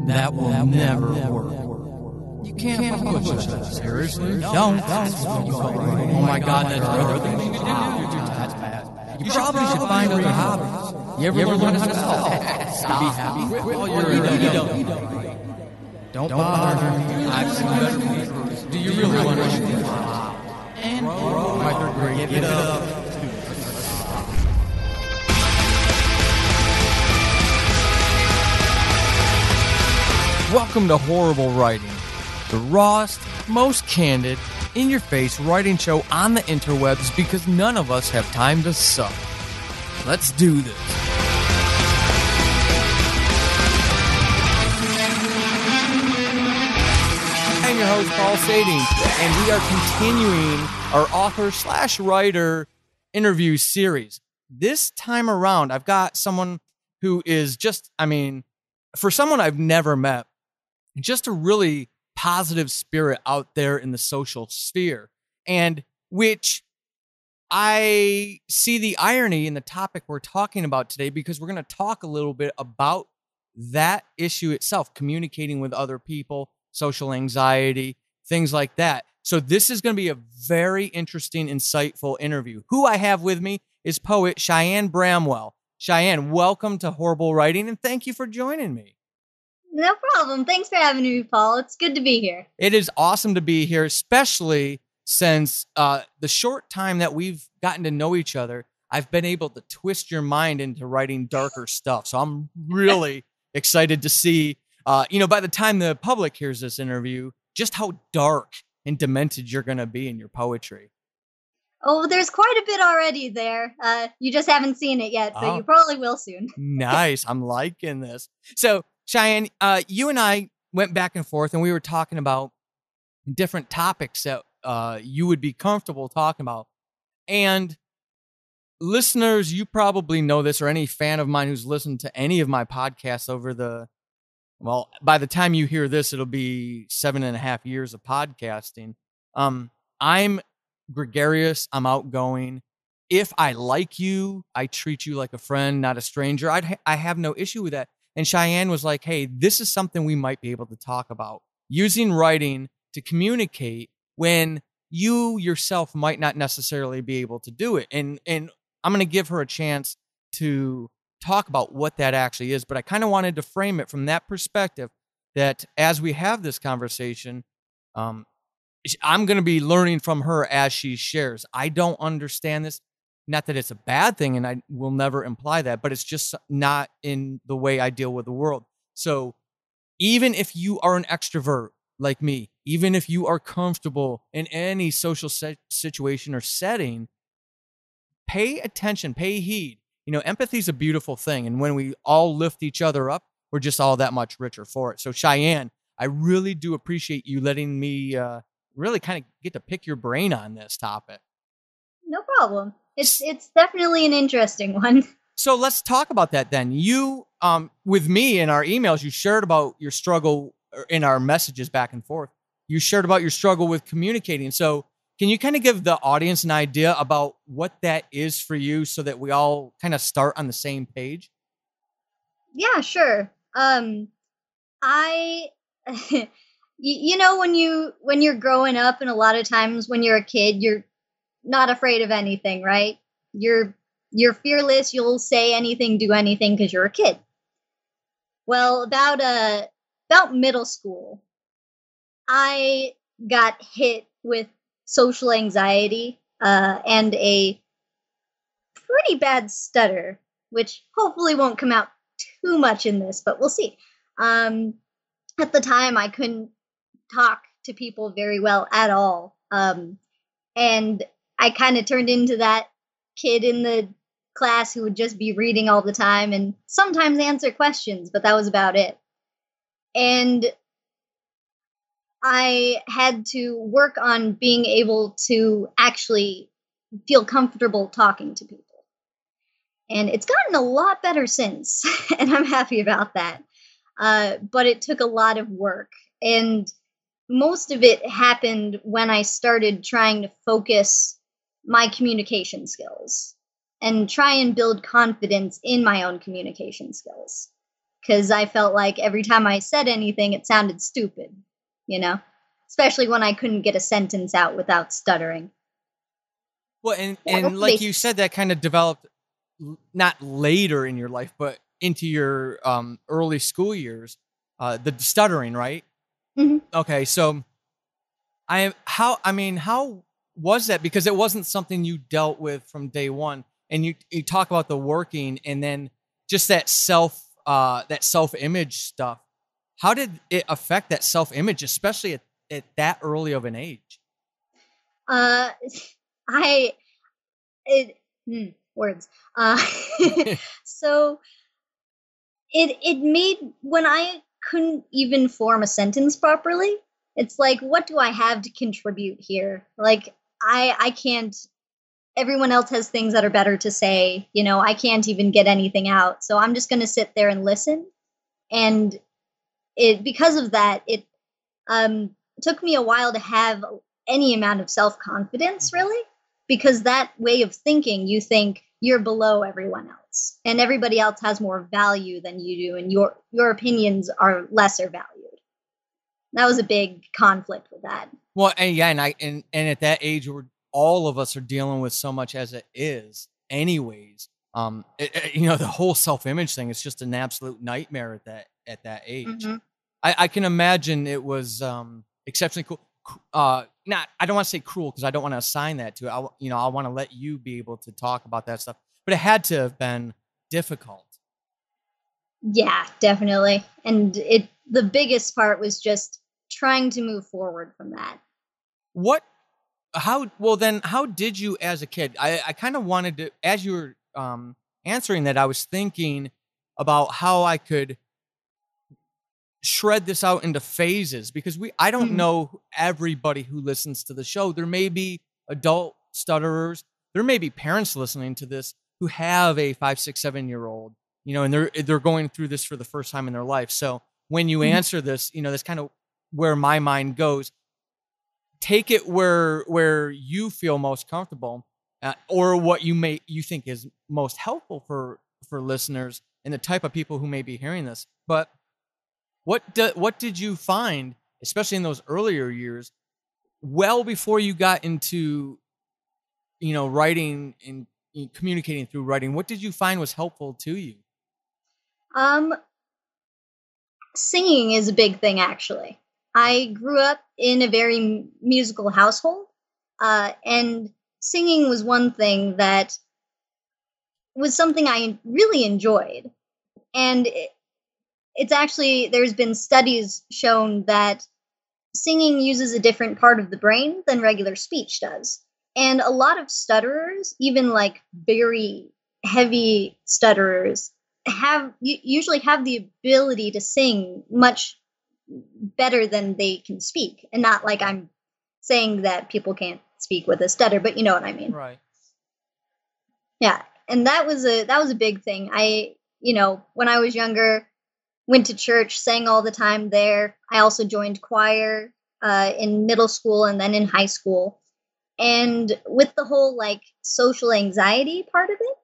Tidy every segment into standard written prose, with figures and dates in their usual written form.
That will never work. You can't publish that. Seriously? Don't. Oh my God, that's better than you do. That's bad. You probably should find other hobbies. You ever learn to spell? Stop. While you're don't bother me. I've seen better people. Do you really want to? And my third grade, give it up. Welcome to Horrible Writing, the rawest, most candid, in-your-face writing show on the interwebs because none of us have time to suck. Let's do this. I'm your host, Paul Sading, and we are continuing our author/writer interview series. This time around, I've got someone who is just, for someone I've never met, just a really positive spirit out there in the social sphere, and which I see the irony in the topic we're talking about today, because we're going to talk a little bit about that issue itself, communicating with other people, social anxiety, things like that. So this is going to be a very interesting, insightful interview. Who I have with me is poet Cheyenne Bramwell. Cheyenne, welcome to Horrible Writing, and thank you for joining me. No problem. Thanks for having me, Paul. It's good to be here. It is awesome to be here, especially since the short time that we've gotten to know each other, I've been able to twist your mind into writing darker stuff. So I'm really excited to see, by the time the public hears this interview, just how dark and demented you're going to be in your poetry. Oh, there's quite a bit already there. You just haven't seen it yet, so you probably will soon. Nice. I'm liking this. So, Cheyenne, you and I went back and forth, and we were talking about different topics that you would be comfortable talking about. And listeners, you probably know this, or any fan of mine who's listened to any of my podcasts by the time you hear this, it'll be 7.5 years of podcasting. I'm gregarious. I'm outgoing. If I like you, I treat you like a friend, not a stranger. I have no issue with that. And Cheyenne was like, hey, this is something we might be able to talk about. Using writing to communicate when you yourself might not necessarily be able to do it. And I'm going to give her a chance to talk about what that actually is. But I kind of wanted to frame it from that perspective, that as we have this conversation, I'm going to be learning from her as she shares. I don't understand this. Not that it's a bad thing, and I will never imply that, but it's just not in the way I deal with the world. So even if you are an extrovert like me, even if you are comfortable in any social situation or setting, pay attention, pay heed. Empathy is a beautiful thing, and when we all lift each other up, we're just all that much richer for it. So Cheyenne, I really do appreciate you letting me really kind of get to pick your brain on this topic. No problem. It's definitely an interesting one. So let's talk about that then. You, with me in our emails, you shared about your struggle in our messages back and forth. You shared about your struggle with communicating. So can you kind of give the audience an idea about what that is for you so that we all kind of start on the same page? Yeah, sure. When you're growing up, and a lot of times when you're a kid, you're not afraid of anything, right? You're fearless. You'll say anything, do anything because you're a kid. Well, about middle school, I got hit with social anxiety and a pretty bad stutter, which hopefully won't come out too much in this, but we'll see. At the time, I couldn't talk to people very well at all. And I kind of turned into that kid in the class who would just be reading all the time and sometimes answer questions, but that was about it. And I had to work on being able to actually feel comfortable talking to people. And it's gotten a lot better since, and I'm happy about that. But it took a lot of work. And most of it happened when I started trying to focus my communication skills and try and build confidence in my own communication skills. because I felt like every time I said anything, it sounded stupid, you know, especially when I couldn't get a sentence out without stuttering. Well, Yeah, that's and the like you basics. said, that kind of developed not later in your life, but into your early school years, the stuttering, right? Hmm. Okay, so how was that? Because it wasn't something you dealt with from day one, and you talk about the working, and then just that self image stuff. How did it affect that self image, especially at that early of an age? Uh, I it words. Uh, so it made when I couldn't even form a sentence properly. It's like, what do I have to contribute here? Like, I can't. Everyone else has things that are better to say. You know, I can't even get anything out. So I'm just going to sit there and listen. And it because of that, it took me a while to have any amount of self confidence, really, because that way of thinking, you think you're below everyone else, and everybody else has more value than you do, and your opinions are lesser valued. That was a big conflict with that. Well, and yeah, and at that age, where all of us are dealing with so much as it is, anyways. The whole self image thing is just an absolute nightmare at that age. Hmm. I can imagine it was exceptionally cool. Not I don't want to say cruel because I don't want to assign that to it. I want to let you be able to talk about that stuff, but it had to have been difficult. Yeah, definitely. And it the biggest part was just trying to move forward from that. What how well then how did you as a kid I kind of wanted to as you were answering that I was thinking about how I could shred this out into phases because I don't Mhm. know everybody who listens to the show. There may be adult stutterers, there may be parents listening to this who have a 5, 6, 7 year old, and they're going through this for the first time in their life. So when you Mhm. answer this, that's kind of where my mind goes. Take it where you feel most comfortable, or what you think is most helpful for listeners and the type of people who may be hearing this. But what did you find, especially in those earlier years, well before you got into writing and communicating through writing? What did you find was helpful to you? Um, Singing is a big thing, actually. I grew up in a very musical household, and singing was one thing that was something I really enjoyed. And it's actually, there's been studies shown that singing uses a different part of the brain than regular speech does. And a lot of stutterers, even like very heavy stutterers, usually have the ability to sing much better than they can speak. And not like Right. I'm saying that people can't speak with a stutter, but you know what I mean. Right. Yeah. And that was a big thing. When I was younger, went to church, sang all the time there. I also joined choir in middle school and then in high school. And with the whole like social anxiety part of it,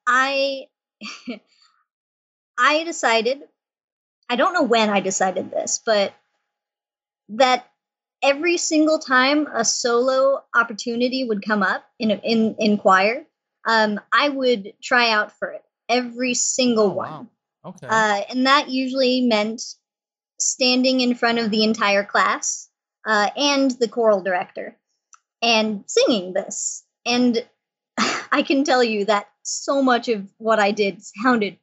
I I decided, I don't know when I decided this, but that every single time a solo opportunity would come up in choir, I would try out for it. Every single Oh wow. one. Okay. And that usually meant standing in front of the entire class and the choral director and singing this. And I can tell you that so much of what I did sounded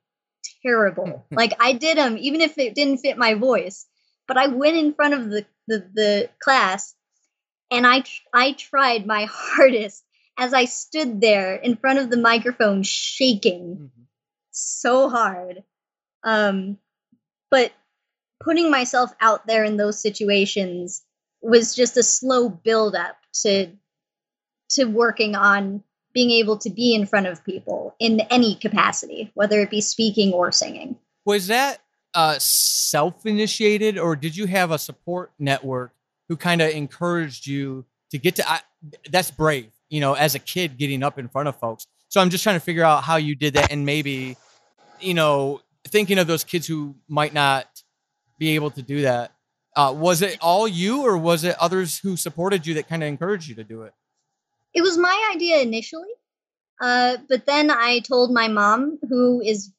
terrible. Like I did them, even if it didn't fit my voice. But I went in front of the class and I tried my hardest as I stood there in front of the microphone, shaking Mhm. so hard. Um, but putting myself out there in those situations was just a slow build up to working on being able to be in front of people in any capacity, whether it be speaking or singing. Was that self-initiated, or did you have a support network who kind of encouraged you to get to? That's brave, as a kid getting up in front of folks. So I'm just trying to figure out how you did that, and maybe you know thinking of those kids who might not be able to do that, was it all you, or was it others who supported you that kind of encouraged you to do it? It was my idea initially, but then I told my mom, who is,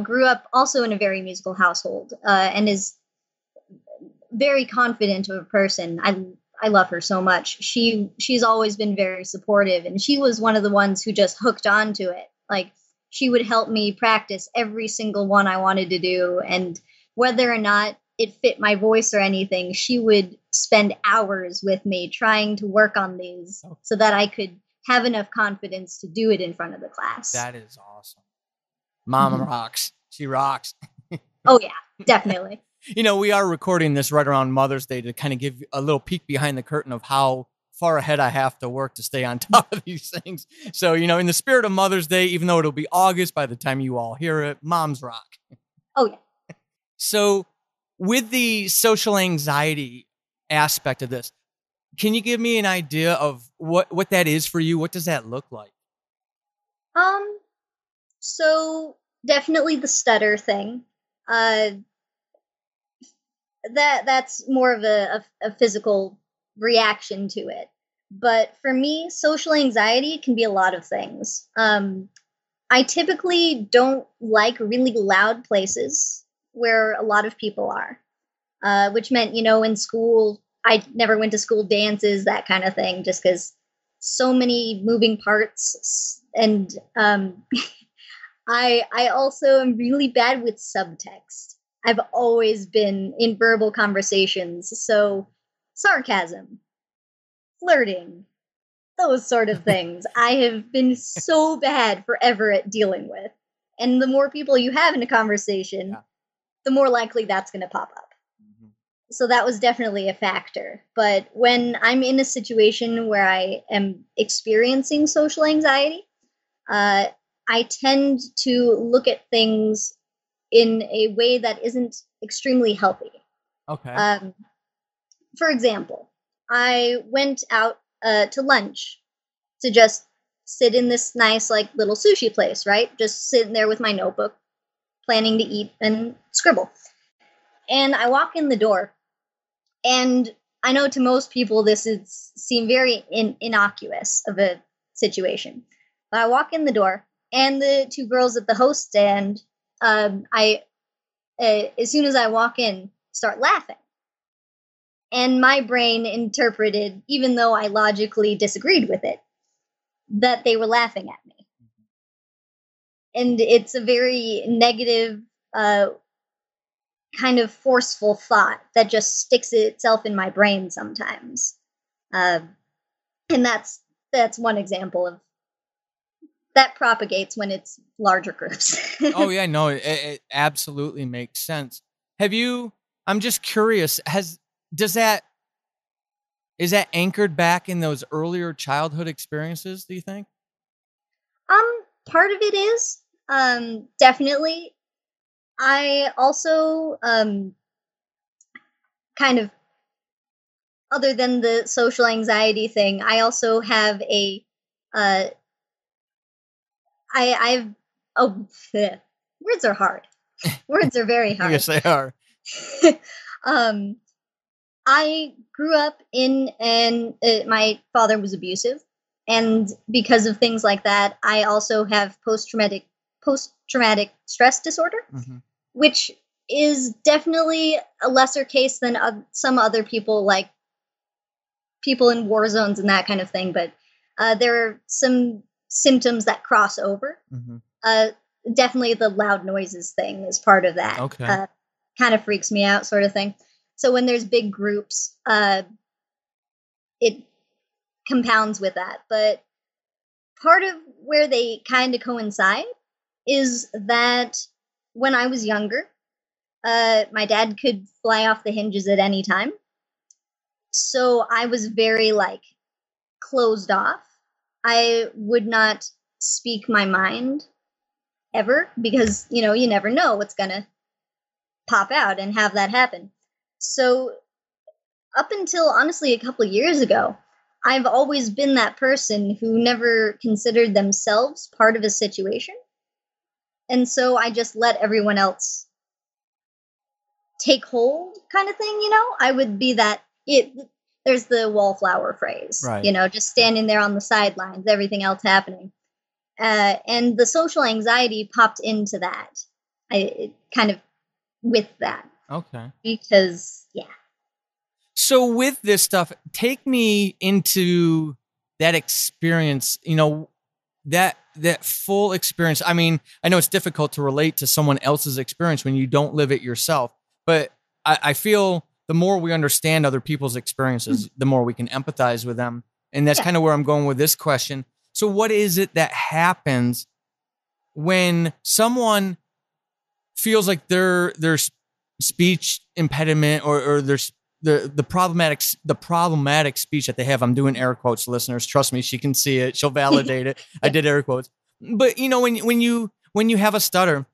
grew up also in a very musical household, and is very confident of a person. I love her so much. She's always been very supportive, and she was one of the ones who just hooked on to it. Like, she would help me practice every single one I wanted to do, and whether or not it fit my voice or anything, she would spend hours with me trying to work on these so that I could have enough confidence to do it in front of the class. That is awesome. Mom rocks. She rocks. Oh yeah, definitely. We are recording this right around Mother's Day to kind of give a little peek behind the curtain of how far ahead I have to work to stay on top of these things. So, in the spirit of Mother's Day, even though it'll be August by the time you all hear it, moms rock. Oh yeah. So, with the social anxiety aspect of this, can you give me an idea of what that is for you? What does that look like? So definitely the stutter thing. That's more of a physical reaction to it. But for me, social anxiety can be a lot of things. I typically don't like really loud places where a lot of people are, which meant, in school, I never went to school dances, that kind of thing, just because so many moving parts. And I also am really bad with subtext. I've always been in verbal conversations, so sarcasm, flirting, those sort of things, I have been so bad forever at dealing with. And the more people you have in a conversation, the more likely that's going to pop up. So that was definitely a factor. But when I'm in a situation where I am experiencing social anxiety, I tend to look at things in a way that isn't extremely healthy. Okay. For example, I went out to lunch to just sit in this nice, like, little sushi place, right? Just sitting there with my notebook, planning to eat and scribble. And I walk in the door, and I know to most people this seem very innocuous of a situation. But I walk in the door, and the two girls at the host stand, as soon as I walk in, start laughing. And my brain interpreted, even though I logically disagreed with it, that they were laughing at me. And it's a very negative, kind of forceful thought that just sticks itself in my brain sometimes. And that's one example of that propagates when it's larger groups. Oh yeah, no, it absolutely makes sense. I'm just curious, is that anchored back in those earlier childhood experiences, do you think? Part of it is, definitely. I also, kind of, other than the social anxiety thing, I also have I've words are hard. Words are very hard. Yes, they are. I grew up my father was abusive, and because of things like that, I also have post-traumatic stress disorder, which is definitely a lesser case than some other people, like people in war zones and that kind of thing. But there are some symptoms that cross over. Definitely the loud noises thing is part of that. Okay. Kind of freaks me out, sort of thing. So when there's big groups, it compounds with that. But part of where they kind of coincide is that when I was younger, my dad could fly off the hinges at any time. So I was very, closed off. I would not speak my mind ever because, you never know what's going to pop out and have that happen. So up until, honestly, a couple of years ago, I've always been that person who never considered themselves part of a situation. And so I just let everyone else take hold kind of thing, I would be there's the wallflower phrase, Right. just standing there on the sidelines, everything else happening. And the social anxiety popped into that. It kind of with that. Okay. Because, yeah. So with this stuff, take me into that experience, that full experience. I mean, I know it's difficult to relate to someone else's experience when you don't live it yourself, but I feel the more we understand other people's experiences, the more we can empathize with them. And that's kind of where I'm going with this question. So what is it that happens when someone feels like their speech impediment or there's the problematic speech that they have? I'm doing air quotes, listeners. Trust me, she can see it. She'll validate it. I did air quotes. But when you have a stutter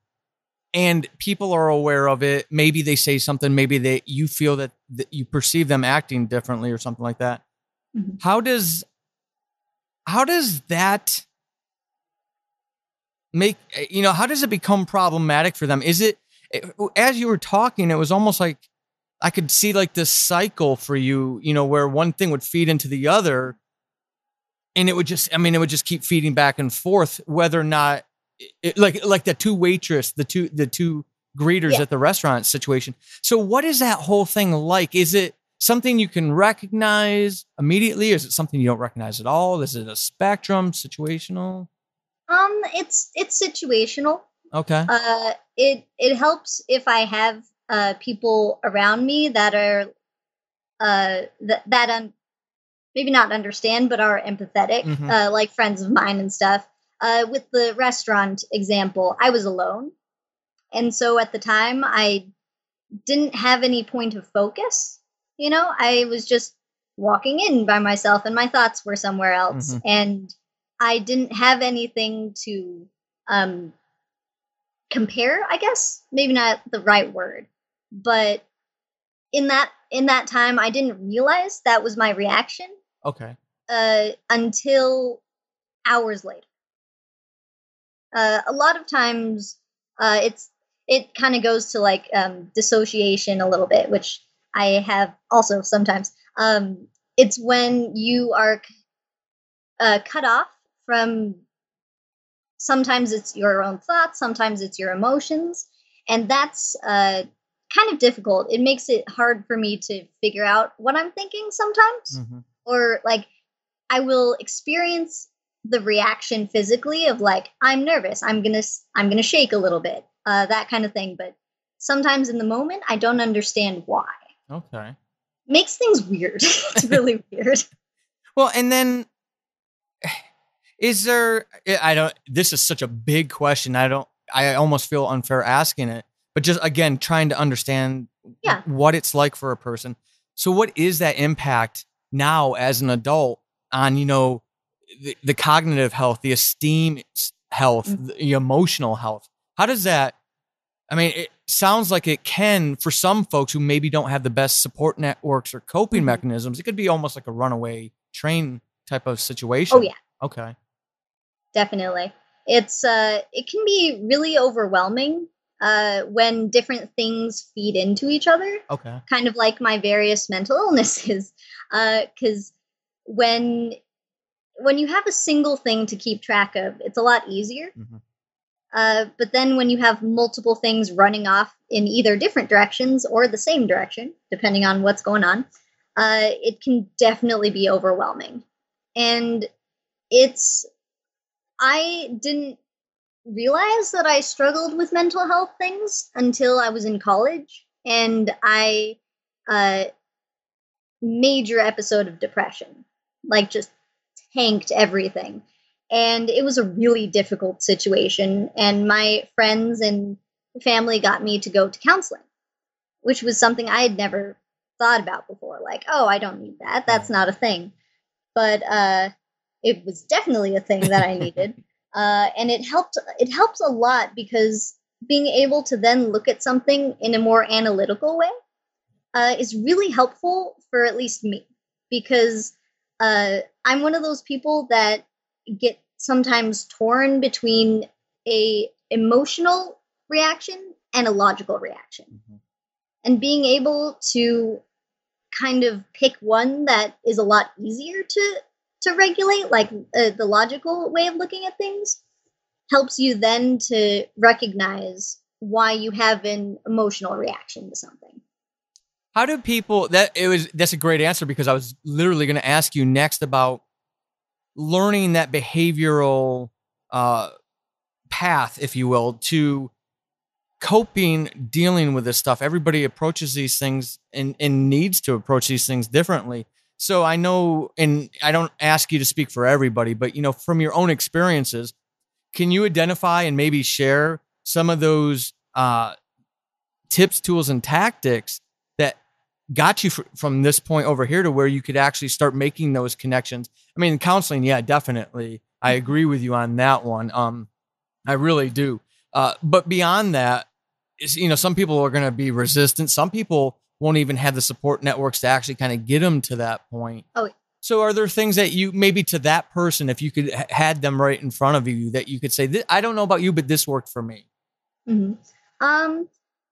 and people are aware of it, maybe they say something, maybe you feel that you perceive them acting differently or something like that. Mm-hmm. How does that how does it become problematic for them? Is it, as you were talking, it was almost like I could see like this cycle for you, where one thing would feed into the other, and it would just keep feeding back and forth, whether or not like the two greeters at the restaurant situation. So what is that whole thing like? Is it something you can recognize immediately? Is it something you don't recognize at all? Is it a spectrum, situational? It's situational. Okay. It helps if I have people around me that are maybe not understand but are empathetic, like friends of mine and stuff. With the restaurant example, I was alone, and so at the time I didn't have any point of focus. I was just walking in by myself, and my thoughts were somewhere else, and I didn't have anything to compare, I guess. Maybe not the right word, but in that time I didn't realize that was my reaction. Okay. Until hours later. A lot of times it kind of goes to like dissociation a little bit, which I have also sometimes. It's when you are cut off from, sometimes it's your own thoughts, sometimes it's your emotions, and that's kind of difficult. It makes it hard for me to figure out what I'm thinking sometimes. Or like I will experience the reaction physically of like, I'm nervous, I'm gonna shake a little bit, that kind of thing. But sometimes in the moment I don't understand why. Okay. Makes things weird. It's really weird. Well, and then is there, this is such a big question. I almost feel unfair asking it, but just again, trying to understand what it's like for a person. So what is that impact now as an adult on, the cognitive health, the esteem health, the emotional health? How does that, it sounds like it can, for some folks who maybe don't have the best support networks or coping mechanisms, it could be almost like a runaway train type of situation. Oh yeah. Okay. Definitely. It can be really overwhelming when different things feed into each other. Okay. Kind of like my various mental illnesses. Because when you have a single thing to keep track of, it's a lot easier. But then when you have multiple things running off in either different directions or the same direction, depending on what's going on, it can definitely be overwhelming. And I didn't realize that I struggled with mental health things until I was in college, and I major episode of depression, like just tanked everything. And it was a really difficult situation, and my friends and family got me to go to counseling, which was something I had never thought about before. Like, oh, I don't need that. That's not a thing. But it was definitely a thing that I needed. And it helped a lot, because being able to then look at something in a more analytical way is really helpful for at least me, because I'm one of those people that get sometimes torn between a emotional reaction and a logical reaction. Mhm. And being able to kind of pick one that is a lot easier to regulate, like the logical way of looking at things, helps you then to recognize why you have an emotional reaction to something. How do people that's a great answer, because I was literally going to ask you next about learning that behavioral uh, path, if you will, to coping, dealing with this stuff. Everybody approaches these things and needs to approach these things differently. So I know, and I don't ask you to speak for everybody, but from your own experiences, can you identify and maybe share some of those tips, tools, and tactics that got you from this point over here to where you could actually start making those connections? I mean, counseling, yeah, definitely. I agree with you on that one. I really do. But beyond that, some people are going to be resistant. Some people won't even have the support networks to actually kind of get them to that point. Oh, So are there things that you, maybe to that person, if you could had them right in front of you, that you could say, I don't know about you, but this worked for me? hmm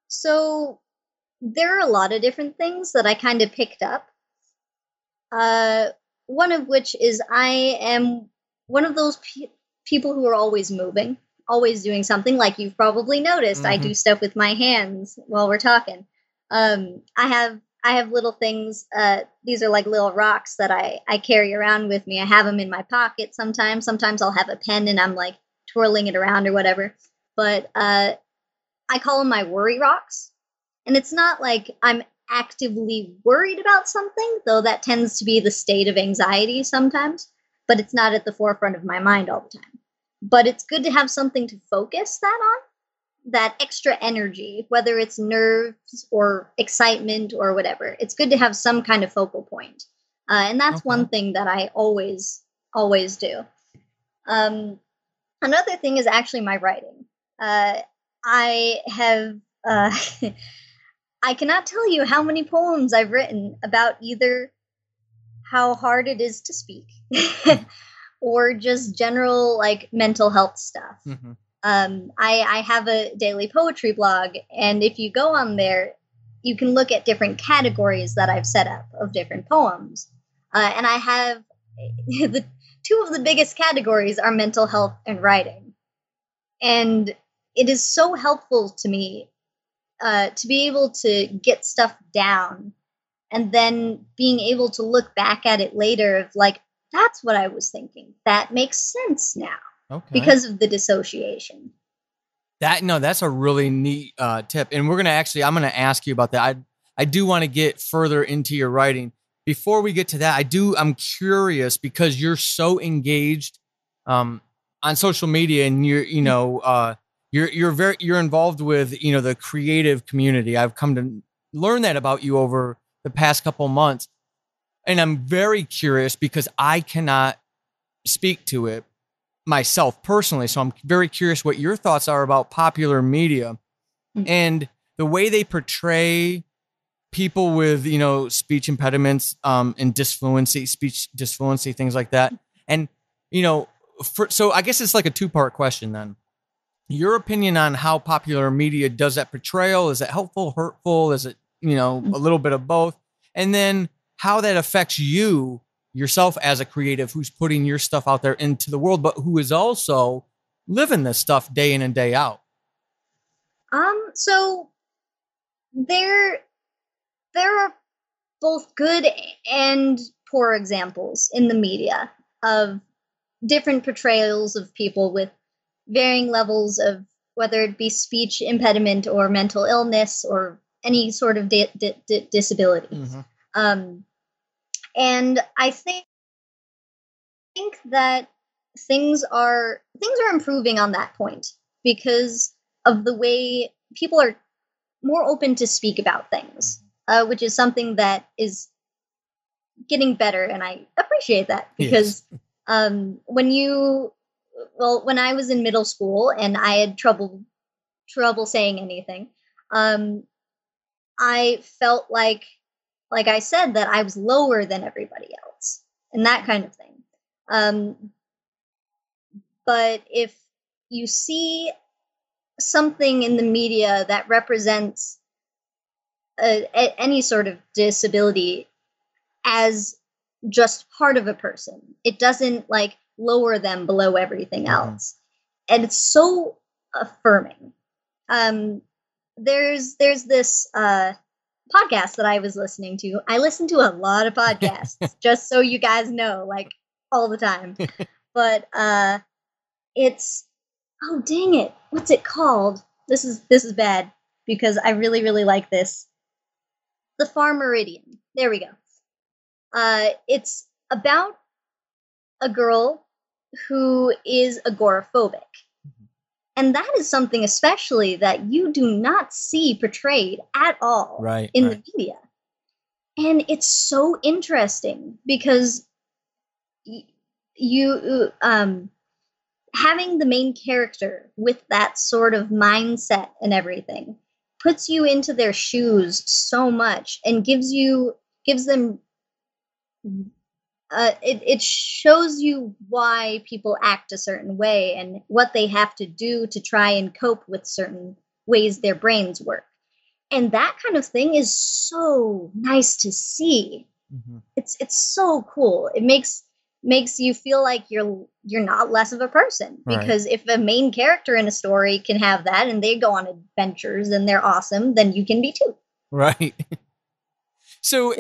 so there are a lot of different things that I kind of picked up. Uh, One of which is I am one of those people who are always moving, always doing something. Like you've probably noticed, I Mm-hmm. do stuff with my hands while we're talking. I have little things. These are like little rocks that I carry around with me. I have them in my pocket sometimes. Sometimes I'll have a pen and I'm like twirling it around or whatever. But I call them my worry rocks. And it's not like I'm actively worried about something, though that tends to be the state of anxiety sometimes, but it's not at the forefront of my mind all the time. But it's good to have something to focus that on, that extra energy, whether it's nerves or excitement or whatever. It's good to have some kind of focal point. And that's Okay. one thing that I always do. Um, Another thing is actually my writing. I have I cannot tell you how many poems I've written about either how hard it is to speak or just general like mental health stuff. Mm-hmm. I have a daily poetry blog, and if you go on there, you can look at different categories that I've set up of different poems. And I have the two of the biggest categories are mental health and writing. And it is so helpful to me to be able to get stuff down and then being able to look back at it later of like, that's what I was thinking. That makes sense now Okay. because of the dissociation. That's a really neat tip, and I'm gonna ask you about that. I do want to get further into your writing. Before we get to that, I'm curious, because you're so engaged on social media, and you're involved with the creative community. I've come to learn that about you over the past couple months, and I'm very curious because I cannot speak to it myself personally. So I'm very curious what your thoughts are about popular media and the way they portray people with, speech impediments, and speech disfluency, things like that. And, so I guess it's like a two-part question then. Your opinion on how popular media does that portrayal. Is it helpful, hurtful? Is it, a little bit of both? And then how that affects you yourself as a creative who's putting your stuff out there into the world, but who is also living this stuff day in and day out. So there there are both good and poor examples in the media of different portrayals of people with varying levels of whether it be speech impediment or mental illness or any sort of disability. Mm-hmm. Um, and I think that things are improving on that point because of the way people are more open to speak about things, which is something that is getting better, and I appreciate that Yes. because when when I was in middle school and I had trouble saying anything, um, I felt like I said that I was lower than everybody else and that kind of thing. Um, but if you see something in the media that represents any sort of disability as just part of a person. It doesn't like lower them below everything else. And it's so affirming. Um, there's this podcast that I was listening to. I listen to a lot of podcasts, just so you guys know, like all the time. But it's oh dang it, what's it called? This is bad because I really really like this. The Far Meridian. There we go. It's about a girl who is agoraphobic. And that is something especially that you do not see portrayed at all in the media. And it's so interesting because you having the main character with that sort of mindset and everything puts you into their shoes so much and gives them it shows you why people act a certain way and what they have to do to try and cope with certain ways their brains work. And that kind of thing is so nice to see. It's so cool. It makes you feel like you're not less of a person, because if a main character in a story can have that and they go on adventures and they're awesome, then you can be too. Right. So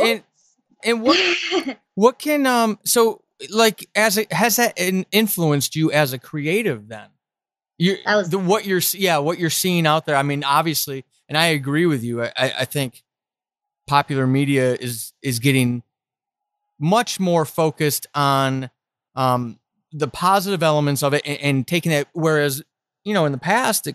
and what can so like has that influenced you as a creative then? What you're seeing out there. I mean, obviously, and I agree with you. I think popular media is getting much more focused on the positive elements of it and taking it. Whereas, in the past,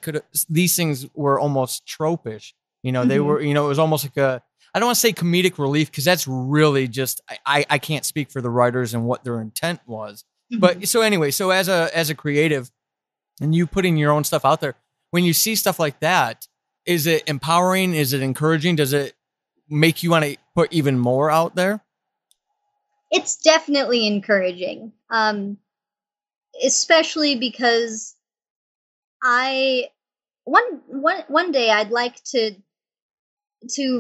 these things were almost tropish. They were, it was almost like I don't want to say comedic relief, because that's really just, I can't speak for the writers and what their intent was. But so anyway, so as a creative and you putting your own stuff out there, when you see stuff like that, is it empowering? Is it encouraging? Does it make you want to put even more out there? It's definitely encouraging. Especially because one day I'd like to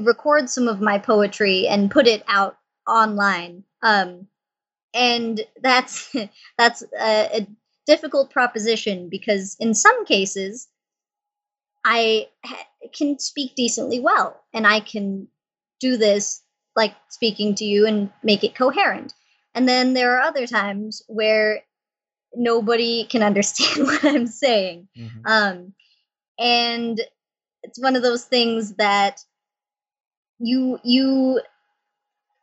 record some of my poetry and put it out online. And that's a difficult proposition, because in some cases I can speak decently well and I can do this like speaking to you and make it coherent. And then there are other times where nobody can understand what I'm saying. And it's one of those things that you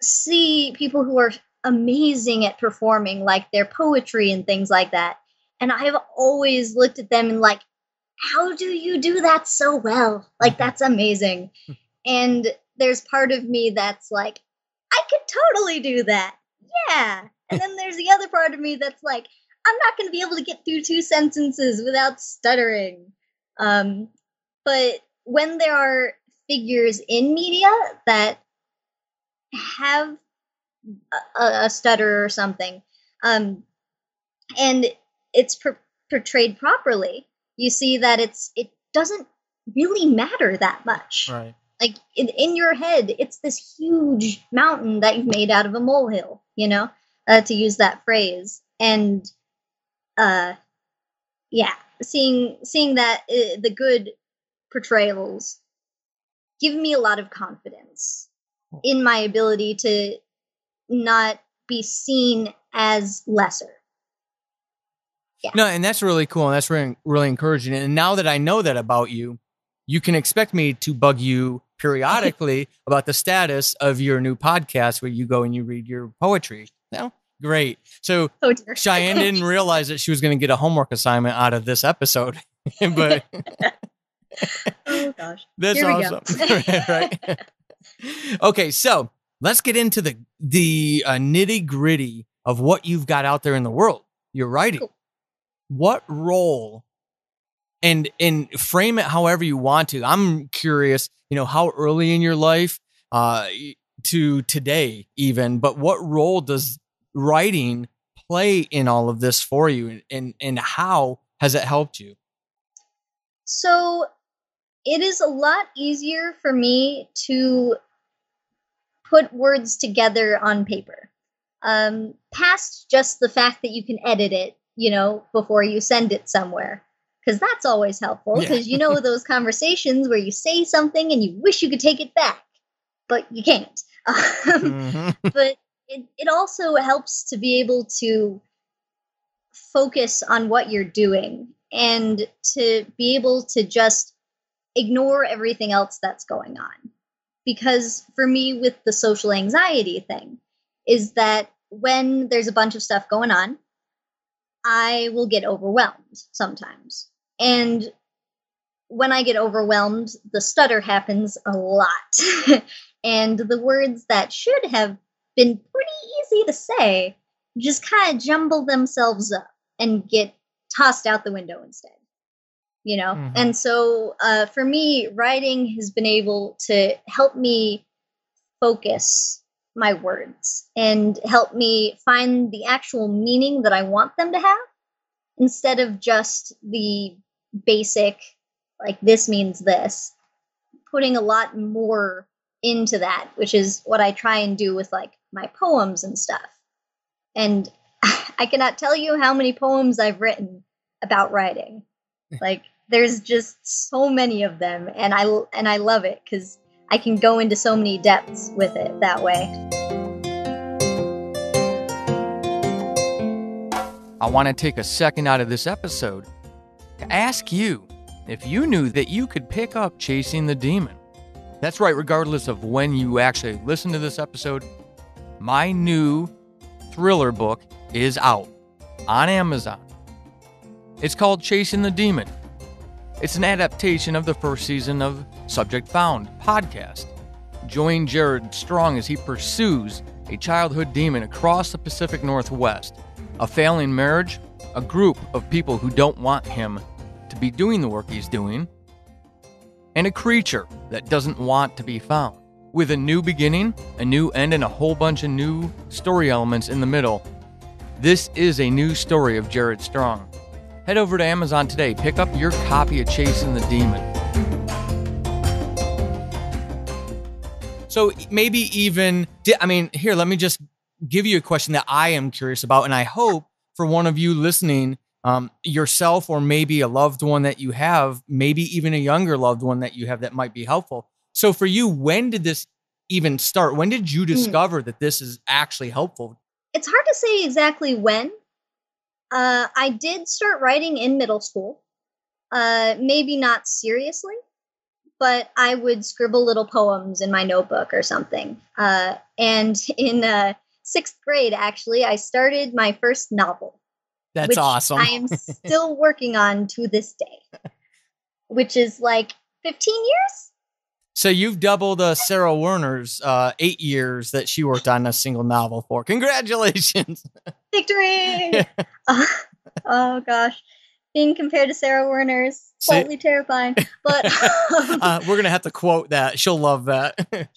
see people who are amazing at performing, like their poetry and things like that. And I've always looked at them and like, how do you do that so well? Like, that's amazing. And there's part of me that's like, I could totally do that. Yeah. And then there's the other part of me that's like, I'm not going to be able to get through 2 sentences without stuttering. But when there are figures in media that have a stutter or something, and it's portrayed properly, you see that it doesn't really matter that much. Right. Like in your head, it's this huge mountain that you've made out of a molehill, to use that phrase. And seeing that the good portrayals give me a lot of confidence in my ability to not be seen as lesser. Yeah. No, and that's really cool, and that's really, really encouraging. And now that I know that about you, you can expect me to bug you periodically about the status of your new podcast where you go and you read your poetry. No? Great. So Cheyenne didn't realize that she was going to get a homework assignment out of this episode. But oh gosh, that's Here awesome. Right? Okay, so let's get into the nitty gritty of what you've got out there in the world. You're writing. Cool. What role, and frame it however you want to. I'm curious, how early in your life to today even, but what role does writing play in all of this for you, and how has it helped you? So it is a lot easier for me to put words together on paper. Past just the fact that you can edit it, before you send it somewhere. Because that's always helpful. Yeah. Because those conversations where you say something and you wish you could take it back, but you can't. Mhm. But it also helps to be able to focus on what you're doing and to be able to just ignore everything else that's going on. Because for me, with the social anxiety thing, is that when there's a bunch of stuff going on, I will get overwhelmed sometimes. And when I get overwhelmed, the stutter happens a lot. And the words that should have been pretty easy to say just kind of jumble themselves up and get tossed out the window instead. Mhm. And so for me, writing has been able to help me focus my words and help me find the actual meaning that I want them to have instead of just the basic, like, this means this, putting a lot more into that, which is what I try and do with, like, my poems and stuff. And I cannot tell you how many poems I've written about writing. Like, there's just so many of them, and I love it because I can go into so many depths with it that way. I want to take a second out of this episode to ask you if you knew that you could pick up Chasing the Demon. That's right, regardless of when you actually listen to this episode, my new thriller book is out on Amazon. It's called Chasing the Demon. It's an adaptation of the first season of Subject Found podcast. Join Jared Strong as he pursues a childhood demon across the Pacific Northwest, a failing marriage, a group of people who don't want him to be doing the work he's doing, and a creature that doesn't want to be found. With a new beginning, a new end, and a whole bunch of new story elements in the middle, this is a new story of Jared Strong. Head over to Amazon today. Pick up your copy of Chasing the Demon. So maybe even, here, let me just give you a question that I am curious about, and I hope for one of you listening, yourself or maybe a loved one that you have, maybe even a younger loved one that you have that might be helpful. So for you, when did this even start? When did you discover that this is actually helpful? It's hard to say exactly when. I did start writing in middle school. Maybe not seriously, but I would scribble little poems in my notebook or something. And in 6th grade, actually, I started my first novel. That's which awesome. I am still working on to this day, which is like 15 years. So you've doubled Sarah Werner's 8 years that she worked on a single novel for. Congratulations. Victory. Oh, gosh. Being compared to Sarah Werner is slightly terrifying. But we're going to have to quote that. She'll love that.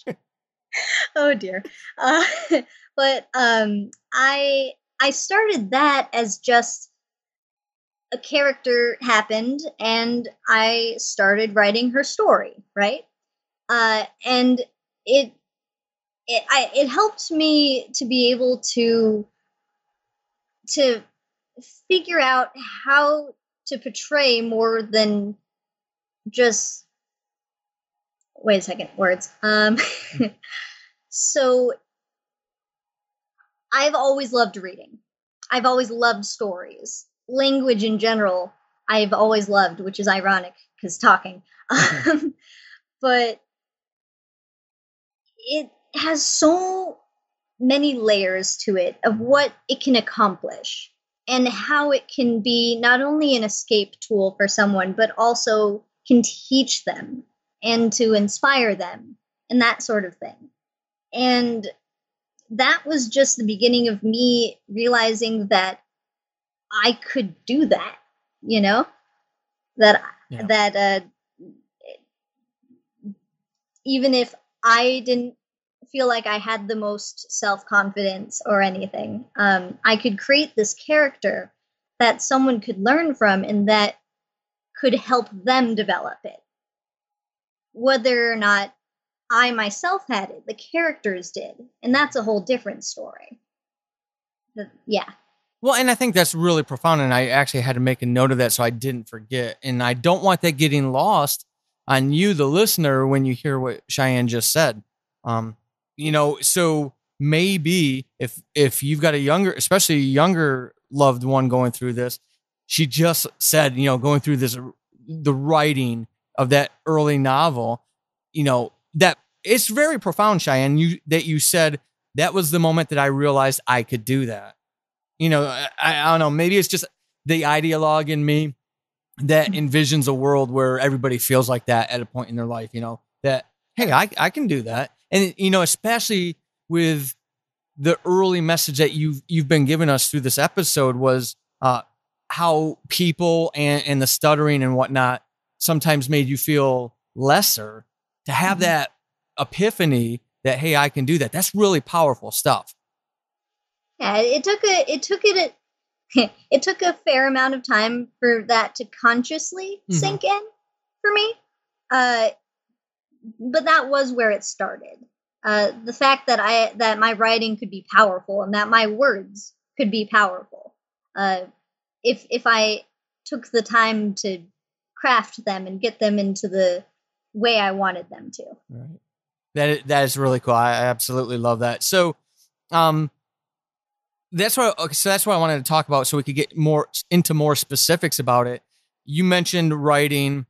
Oh, dear. But I started that as just a character happened, and I started writing her story, right? And it helped me to be able to figure out how to portray more than just, wait a second, words. So I've always loved reading. I've always loved stories. Language in general, I've always loved, which is ironic because talking. But it has so many layers to it of what it can accomplish and how it can be not only an escape tool for someone, but also can teach them and to inspire them and that sort of thing. And that was just the beginning of me realizing that I could do that, that even if I didn't feel like I had the most self-confidence or anything, I could create this character that someone could learn from and that could help them develop it. Whether or not I myself had it, the characters did. And that's a whole different story. Yeah. Well, and I think that's really profound. And I actually had to make a note of that so I didn't forget. And I don't want that getting lost on you, the listener, when you hear what Cheyenne just said. So maybe if you've got a younger, especially a younger loved one going through this, she just said, going through the writing of that early novel, that it's very profound, Cheyenne, you said that was the moment that I realized I could do that. I don't know, maybe it's just the ideologue in me that envisions a world where everybody feels like that at a point in their life, that, hey, I can do that. And, especially with the early message that you've been giving us through this episode was how people and the stuttering and whatnot sometimes made you feel lesser. To have that epiphany that, hey, I can do that. That's really powerful stuff. Yeah, it took a fair amount of time for that to consciously sink in for me. But that was where it started. The fact that my writing could be powerful and that my words could be powerful. If I took the time to craft them and get them into the way I wanted them to. Right. That is really cool. I absolutely love that. So, that's what I wanted to talk about, so we could get into more specifics about it. You mentioned writing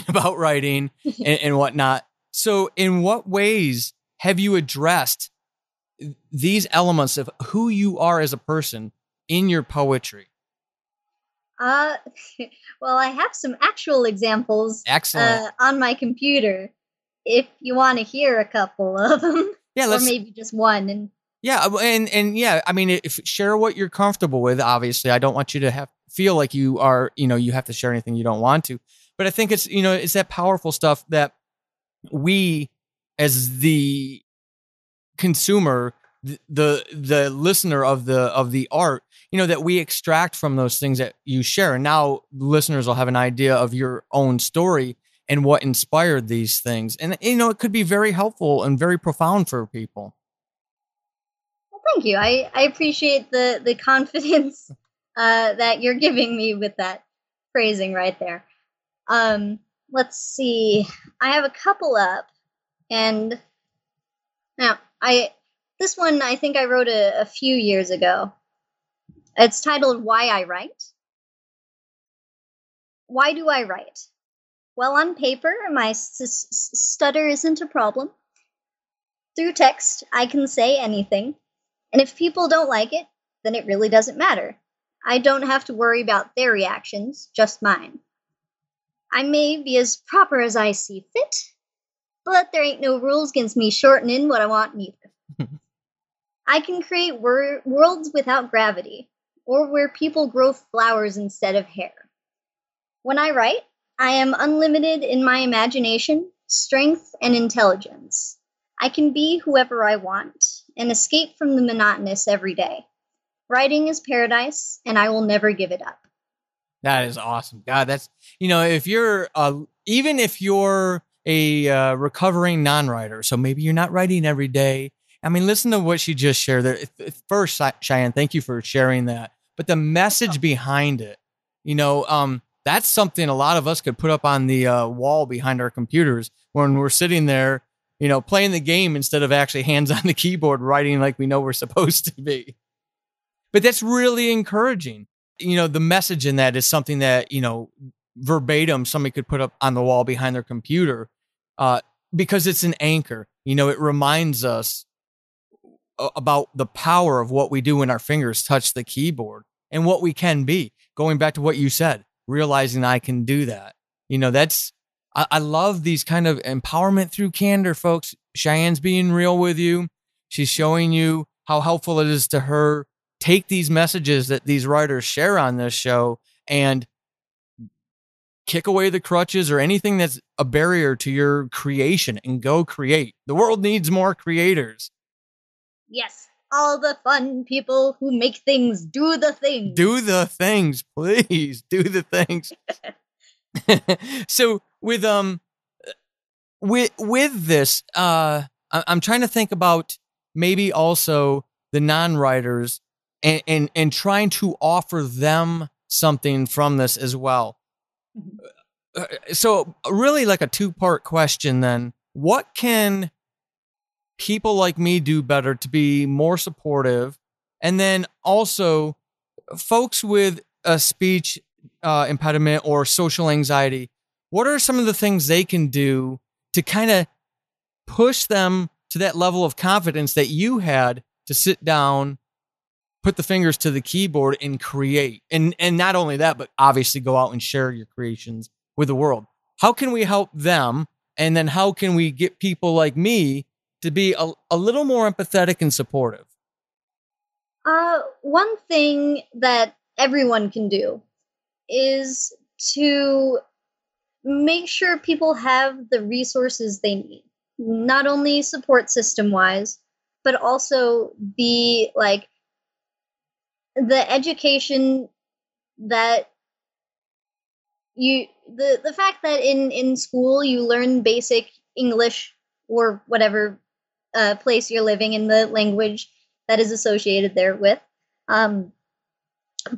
about writing and whatnot. So in what ways have you addressed these elements of who you are as a person in your poetry? Well, I have some actual examples. Excellent. On my computer, if you want to hear a couple of them. Yeah, or maybe just one. And yeah, and yeah, I mean, if share what you're comfortable with. Obviously, I don't want you to feel like you are, you have to share anything you don't want to. But I think it's, it's that powerful stuff that we, as the consumer, the listener of the art, that we extract from those things that you share. And now listeners will have an idea of your own story and what inspired these things. And, it could be very helpful and very profound for people. Well, thank you. I appreciate the confidence that you're giving me with that phrasing right there. Let's see. I have a couple up, and now this one I think I wrote a few years ago. It's titled "Why I Write." Why do I write? Well, on paper, my stutter isn't a problem. Through text, I can say anything, and if people don't like it, then it really doesn't matter. I don't have to worry about their reactions, just mine. I may be as proper as I see fit, but there ain't no rules against me shortening what I want neither. I can create worlds without gravity, or where people grow flowers instead of hair. When I write, I am unlimited in my imagination, strength, and intelligence. I can be whoever I want and escape from the monotonous every day. Writing is paradise, and I will never give it up. That is awesome. God, that's, if you're, even if you're a recovering non-writer, so maybe you're not writing every day. I mean, listen to what she just shared there. First, Cheyenne, thank you for sharing that. But the message behind it, that's something a lot of us could put up on the wall behind our computers when we're sitting there, playing the game instead of actually hands on the keyboard writing like we know we're supposed to be. But that's really encouraging. The message in that is something that, verbatim somebody could put up on the wall behind their computer because it's an anchor. It reminds us about the power of what we do when our fingers touch the keyboard and what we can be. Going back to what you said, realizing I can do that. I love these kind of empowerment through candor, folks. Cheyenne's being real with you. She's showing you how helpful it is to her. Take these messages that these writers share on this show and kick away the crutches or anything that's a barrier to your creation and go create. The world needs more creators. Yes, all the fun people who make things do the things. Do the things, please. Do the things. So with this, I'm trying to think about maybe also the non-writers and trying to offer them something from this as well. Mhm. So really like a two-part question then. What can people like me do better to be more supportive? And then also folks with a speech impediment or social anxiety, what are some of the things they can do to kind of push them to that level of confidence that you had to sit down, put the fingers to the keyboard and create? And not only that, but obviously go out and share your creations with the world. How can we help them? And then how can we get people like me to be a little more empathetic and supportive? One thing that everyone can do is to make sure people have the resources they need, not only support system wise, but also the education that the fact that in school you learn basic English or whatever place you're living in, the language that is associated there with. Um,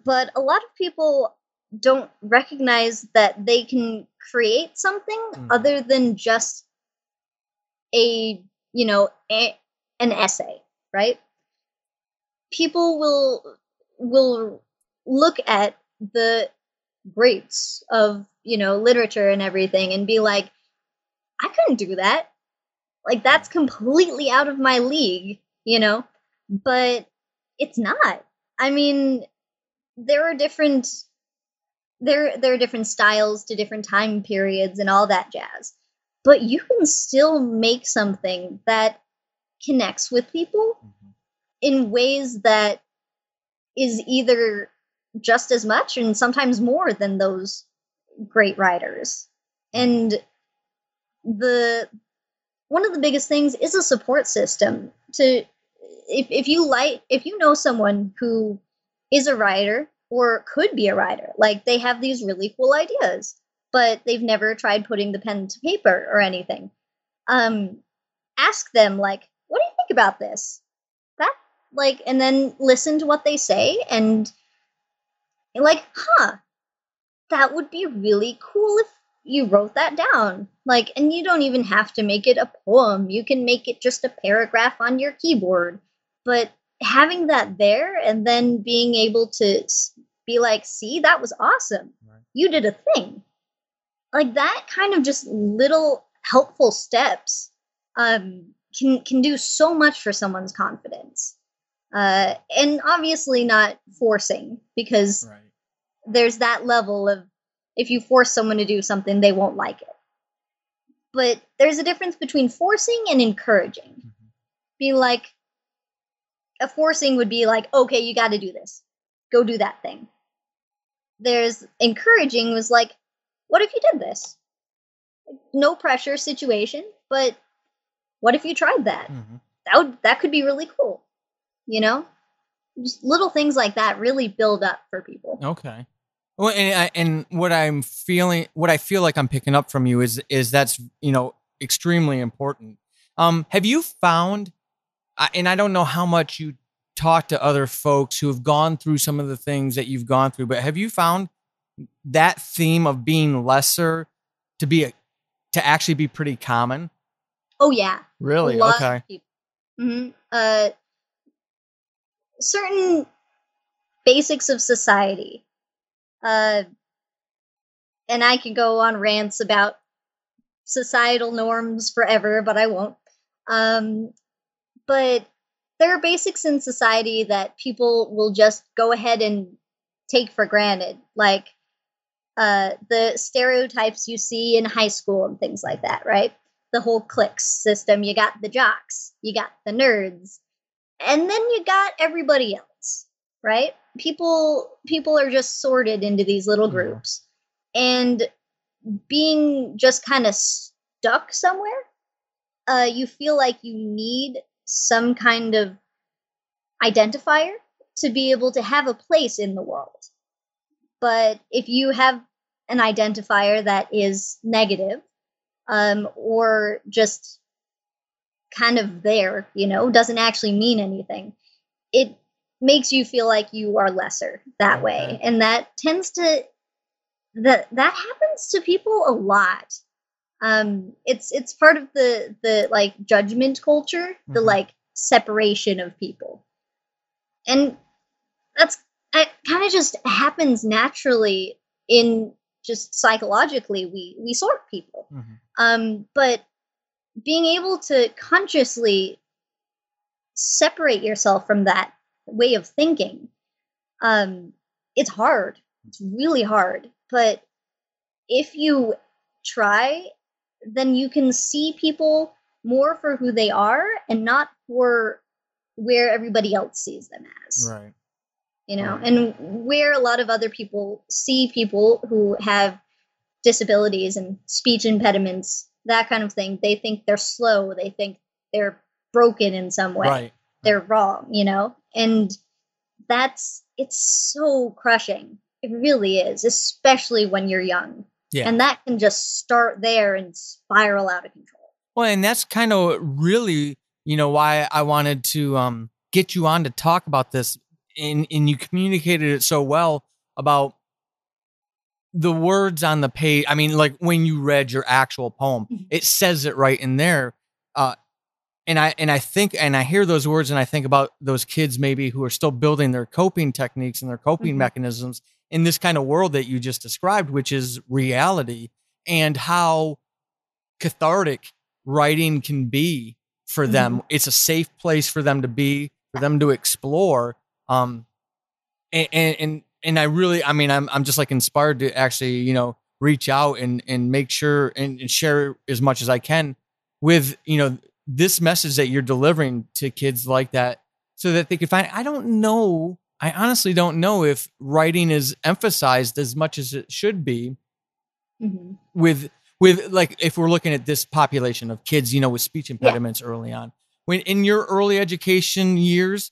but a lot of people don't recognize that they can create something Mhm. other than just a you know a, an essay, right? People will look at the greats of literature and everything and be like, I couldn't do that. Like, that's completely out of my league. But it's not. I mean, there are different there are different styles to different time periods and all that jazz. But you can still make something that connects with people Mhm. in ways that is either just as much and sometimes more than those great writers. Right. And the one of the biggest things is a support system to if you know someone who is a writer or could be a writer, like they have these really cool ideas but they've never tried putting the pen to paper or anything. um Ask them, like, what do you think about this, that, like, and then listen to what they say, and like, that would be really cool if you wrote that down. Like, and you don't even have to make it a poem. You can make it just a paragraph on your keyboard. But having that there and then being able to be like, see, that was awesome. Right. You did a thing. Like that kind of just little helpful steps can do so much for someone's confidence. And obviously not forcing, because Right. there's that level of, if you force someone to do something, they won't like it. But there's a difference between forcing and encouraging. Mhm. Be like, a forcing would be like, okay, you got to do this, go do that thing. There's encouraging was like, what if you did this? No pressure situation, but what if you tried that? Mhm. That could be really cool, you know? Just little things like that really build up for people. Okay. Well, and what I'm feeling, what I feel like I'm picking up from you is that's extremely important. Have you found, and I don't know how much you talk to other folks who have gone through some of the things that you've gone through, but have you found that theme of being lesser to be to actually be pretty common? Oh yeah, a Really? lot of Okay. people. Certain basics of society. Uh, and I could go on rants about societal norms forever, but I won't. Um, but there are basics in society that people will just go ahead and take for granted, like the stereotypes you see in high school and things like that, right? The whole cliques system. You got the jocks, you got the nerds, and then you got everybody else, right? People are just sorted into these little Mhm. groups, and being just kind of stuck somewhere, you feel like you need some kind of identifier to be able to have a place in the world. But if you have an identifier that is negative, or just kind of there, doesn't actually mean anything. It makes you feel like you are lesser that way. And that tends to that happens to people a lot. It's part of the like judgment culture, the like separation of people. And it kind of just happens naturally in just psychologically we sort people. But being able to consciously separate yourself from that way of thinking, it's hard. It's really hard. But if you try, then you can see people more for who they are and not for where everybody else sees them as. Right. And where a lot of other people see people who have disabilities and speech impediments, that kind of thing, they think they're slow, they think they're broken in some way. Right. They're wrong, and it's so crushing. It really is, especially when you're young. Yeah. And that can just start there and spiral out of control. Well, and that's kind of really, why I wanted to get you on to talk about this. And you communicated it so well about the words on the page. I mean, like when you read your actual poem, it says it right in there. And I think, and I hear those words and I think about those kids maybe who are still building their coping techniques and their coping mechanisms in this kind of world that you just described, which is reality, and how cathartic writing can be for them. It's a safe place for them to be, for them to explore. And I really, I mean, I'm just like inspired to actually, reach out and make sure and share as much as I can with, this message that you're delivering to kids like that, so that they can find. I honestly don't know if writing is emphasized as much as it should be with like, if we're looking at this population of kids, with speech impediments early on. When in your early education years,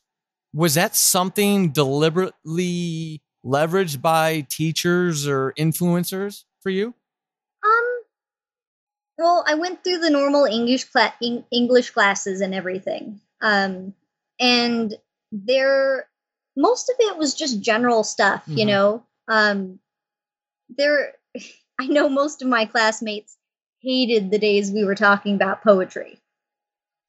was that something deliberately leveraged by teachers or influencers for you? Well, I went through the normal English classes and everything. And most of it was just general stuff, I know most of my classmates hated the days we were talking about poetry.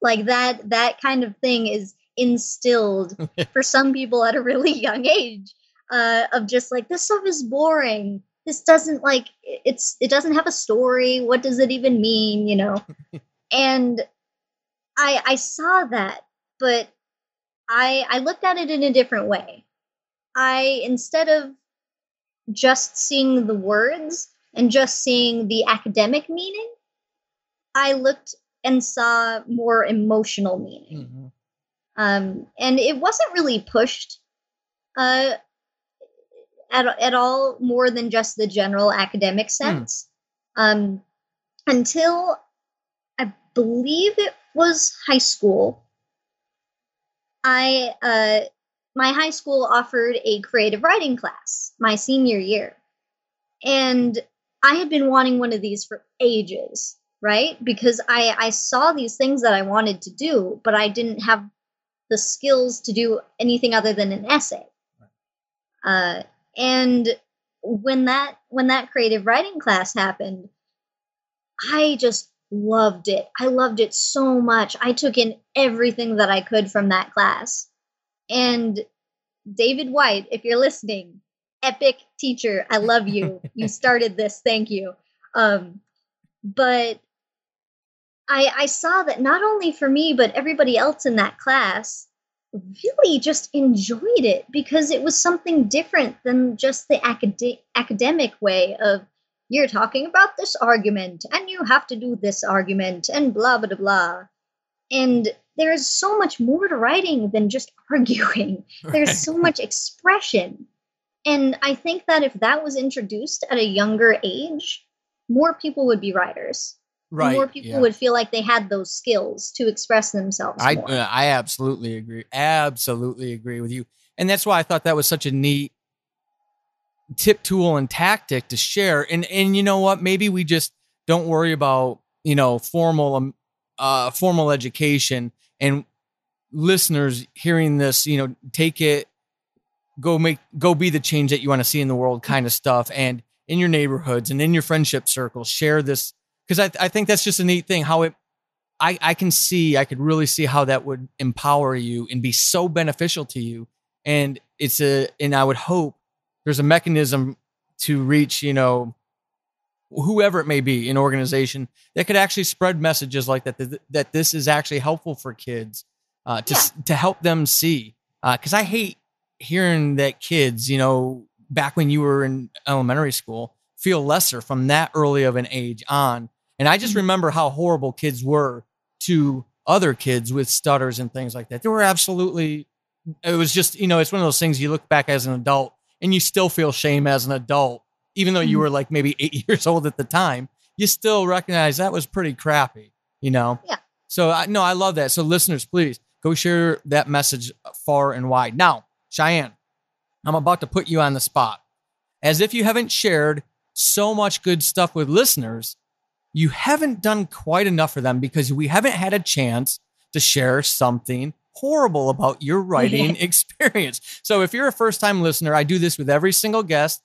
Like that kind of thing is instilled for some people at a really young age, of just like, this stuff is boring. This doesn't it doesn't have a story. What does it even mean? And I saw that, but I looked at it in a different way. Instead of just seeing the words and just seeing the academic meaning, I looked and saw more emotional meaning. And it wasn't really pushed at all more than just the general academic sense. Until I believe it was high school. My high school offered a creative writing class my senior year. And I had been wanting one of these for ages, right? Because I saw these things that I wanted to do, but I didn't have the skills to do anything other than an essay. And when that creative writing class happened, I just loved it. I loved it so much. I took in everything that I could from that class. And David White, if you're listening, epic teacher, I love you. You started this. Thank you. But I saw that not only for me, but everybody else in that class really just enjoyed it, because it was something different than just the academic way of, you're talking about this argument and you have to do this argument and blah, blah, blah. And there's so much more to writing than just arguing. There's so much expression. And I think that if that was introduced at a younger age, more people would be writers. Right. More people would feel like they had those skills to express themselves more. I absolutely agree. Absolutely agree with you. And that's why I thought that was such a neat tip, tool, and tactic to share. And you know what? Maybe we just don't worry about, formal education, and listeners hearing this, take it, go be the change that you want to see in the world kind of stuff. And in your neighborhoods and in your friendship circles, share this. Cause I think that's just a neat thing how I could really see how that would empower you and be so beneficial to you. And and I would hope there's a mechanism to reach, whoever it may be, an organization that could actually spread messages like that this is actually helpful for kids, to help them see. Cause I hate hearing that kids, back when you were in elementary school, feel lesser from that early of an age on. And I just remember how horrible kids were to other kids with stutters and things like that. They were absolutely, it was just, it's one of those things you look back as an adult and you still feel shame as an adult, even though you were like maybe 8 years old at the time, you still recognize that was pretty crappy, Yeah. So I love that. So listeners, please go share that message far and wide. Now, Cheyenne, I'm about to put you on the spot. As if you haven't shared so much good stuff with listeners, you haven't done quite enough for them because we haven't had a chance to share something horrible about your writing experience. So if you're a first-time listener, I do this with every single guest.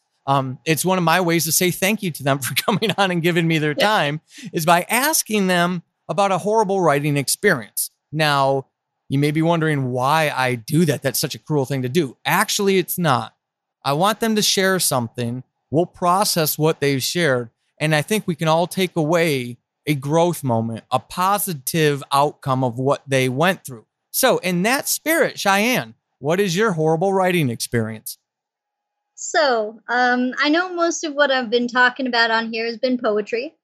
It's one of my ways to say thank you to them for coming on and giving me their time, is by asking them about a horrible writing experience. Now, you may be wondering why I do that. That's such a cruel thing to do. Actually, it's not. I want them to share something. We'll process what they've shared. And I think we can all take away a growth moment, a positive outcome of what they went through. So in that spirit, Cheyenne, what is your horrible writing experience? So, I know most of what I've been talking about on here has been poetry.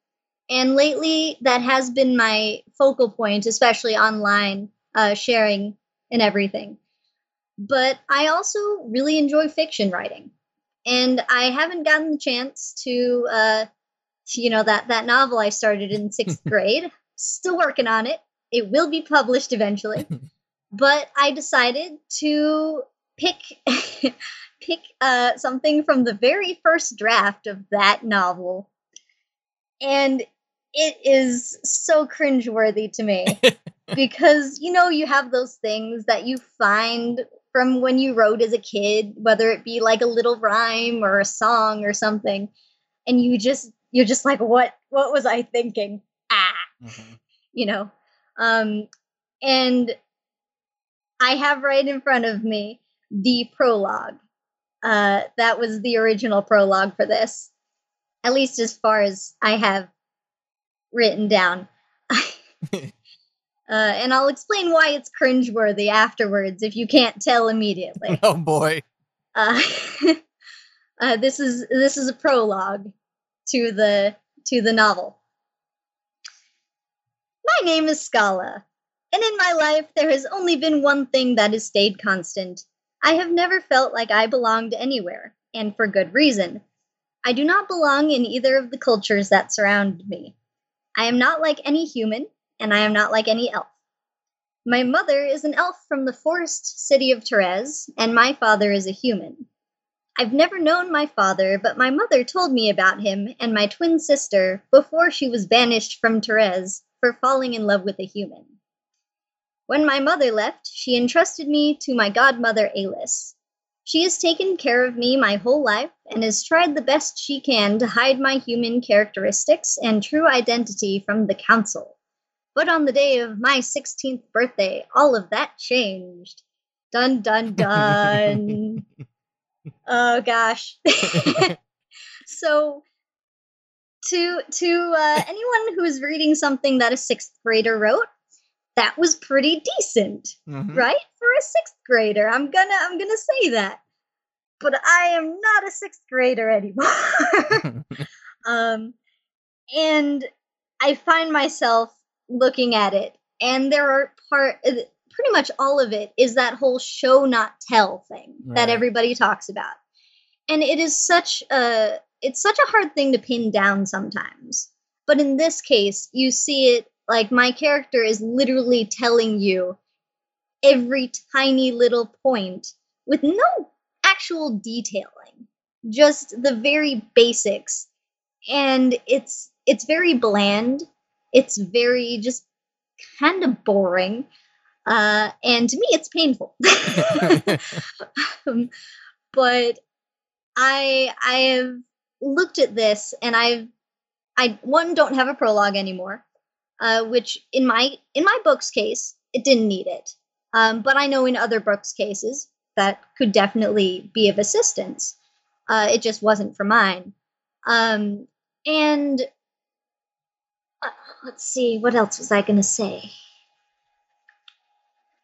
And lately, that has been my focal point, especially online, sharing and everything. But I also really enjoy fiction writing. And I haven't gotten the chance to, that novel I started in 6th grade. Still working on it. It will be published eventually. But I decided to pick something from the very first draft of that novel. And it is so cringeworthy to me because, you have those things that you find from when you wrote as a kid, whether it be like a little rhyme or a song or something. And you're just like, what was I thinking? Mm-hmm. And I have right in front of me the prologue. That was the original prologue for this, at least as far as I have written down. And I'll explain why it's cringeworthy afterwards if you can't tell immediately. Oh boy. This is a prologue to the novel. My name is Scala, and in my life there has only been one thing that has stayed constant. I have never felt like I belonged anywhere, and for good reason. I do not belong in either of the cultures that surround me. I am not like any human, and I am not like any elf. My mother is an elf from the forest city of Therese, and my father is a human. I've never known my father, but my mother told me about him and my twin sister before she was banished from Therese for falling in love with a human. When my mother left, she entrusted me to my godmother Alice. She has taken care of me my whole life and has tried the best she can to hide my human characteristics and true identity from the council. But on the day of my 16th birthday, all of that changed. Dun, dun, dun. Oh, gosh. So, to anyone who is reading something that a 6th grader wrote, that was pretty decent, right? For a 6th grader, I'm gonna say that. But I am not a 6th grader anymore. And I find myself looking at it, and there are pretty much all of it is that whole show not tell thing that everybody talks about. And it is such a hard thing to pin down sometimes. But in this case, you see it like my character is literally telling you every tiny little point with no actual detailing. just the very basics. And it's very bland. It's very just kind of boring. And to me, it's painful. Um, but I have looked at this, and I one don't have a prologue anymore, which in my book's case, it didn't need it. But I know in other books' cases that could definitely be of assistance. It just wasn't for mine. And let's see, what else was I going to say?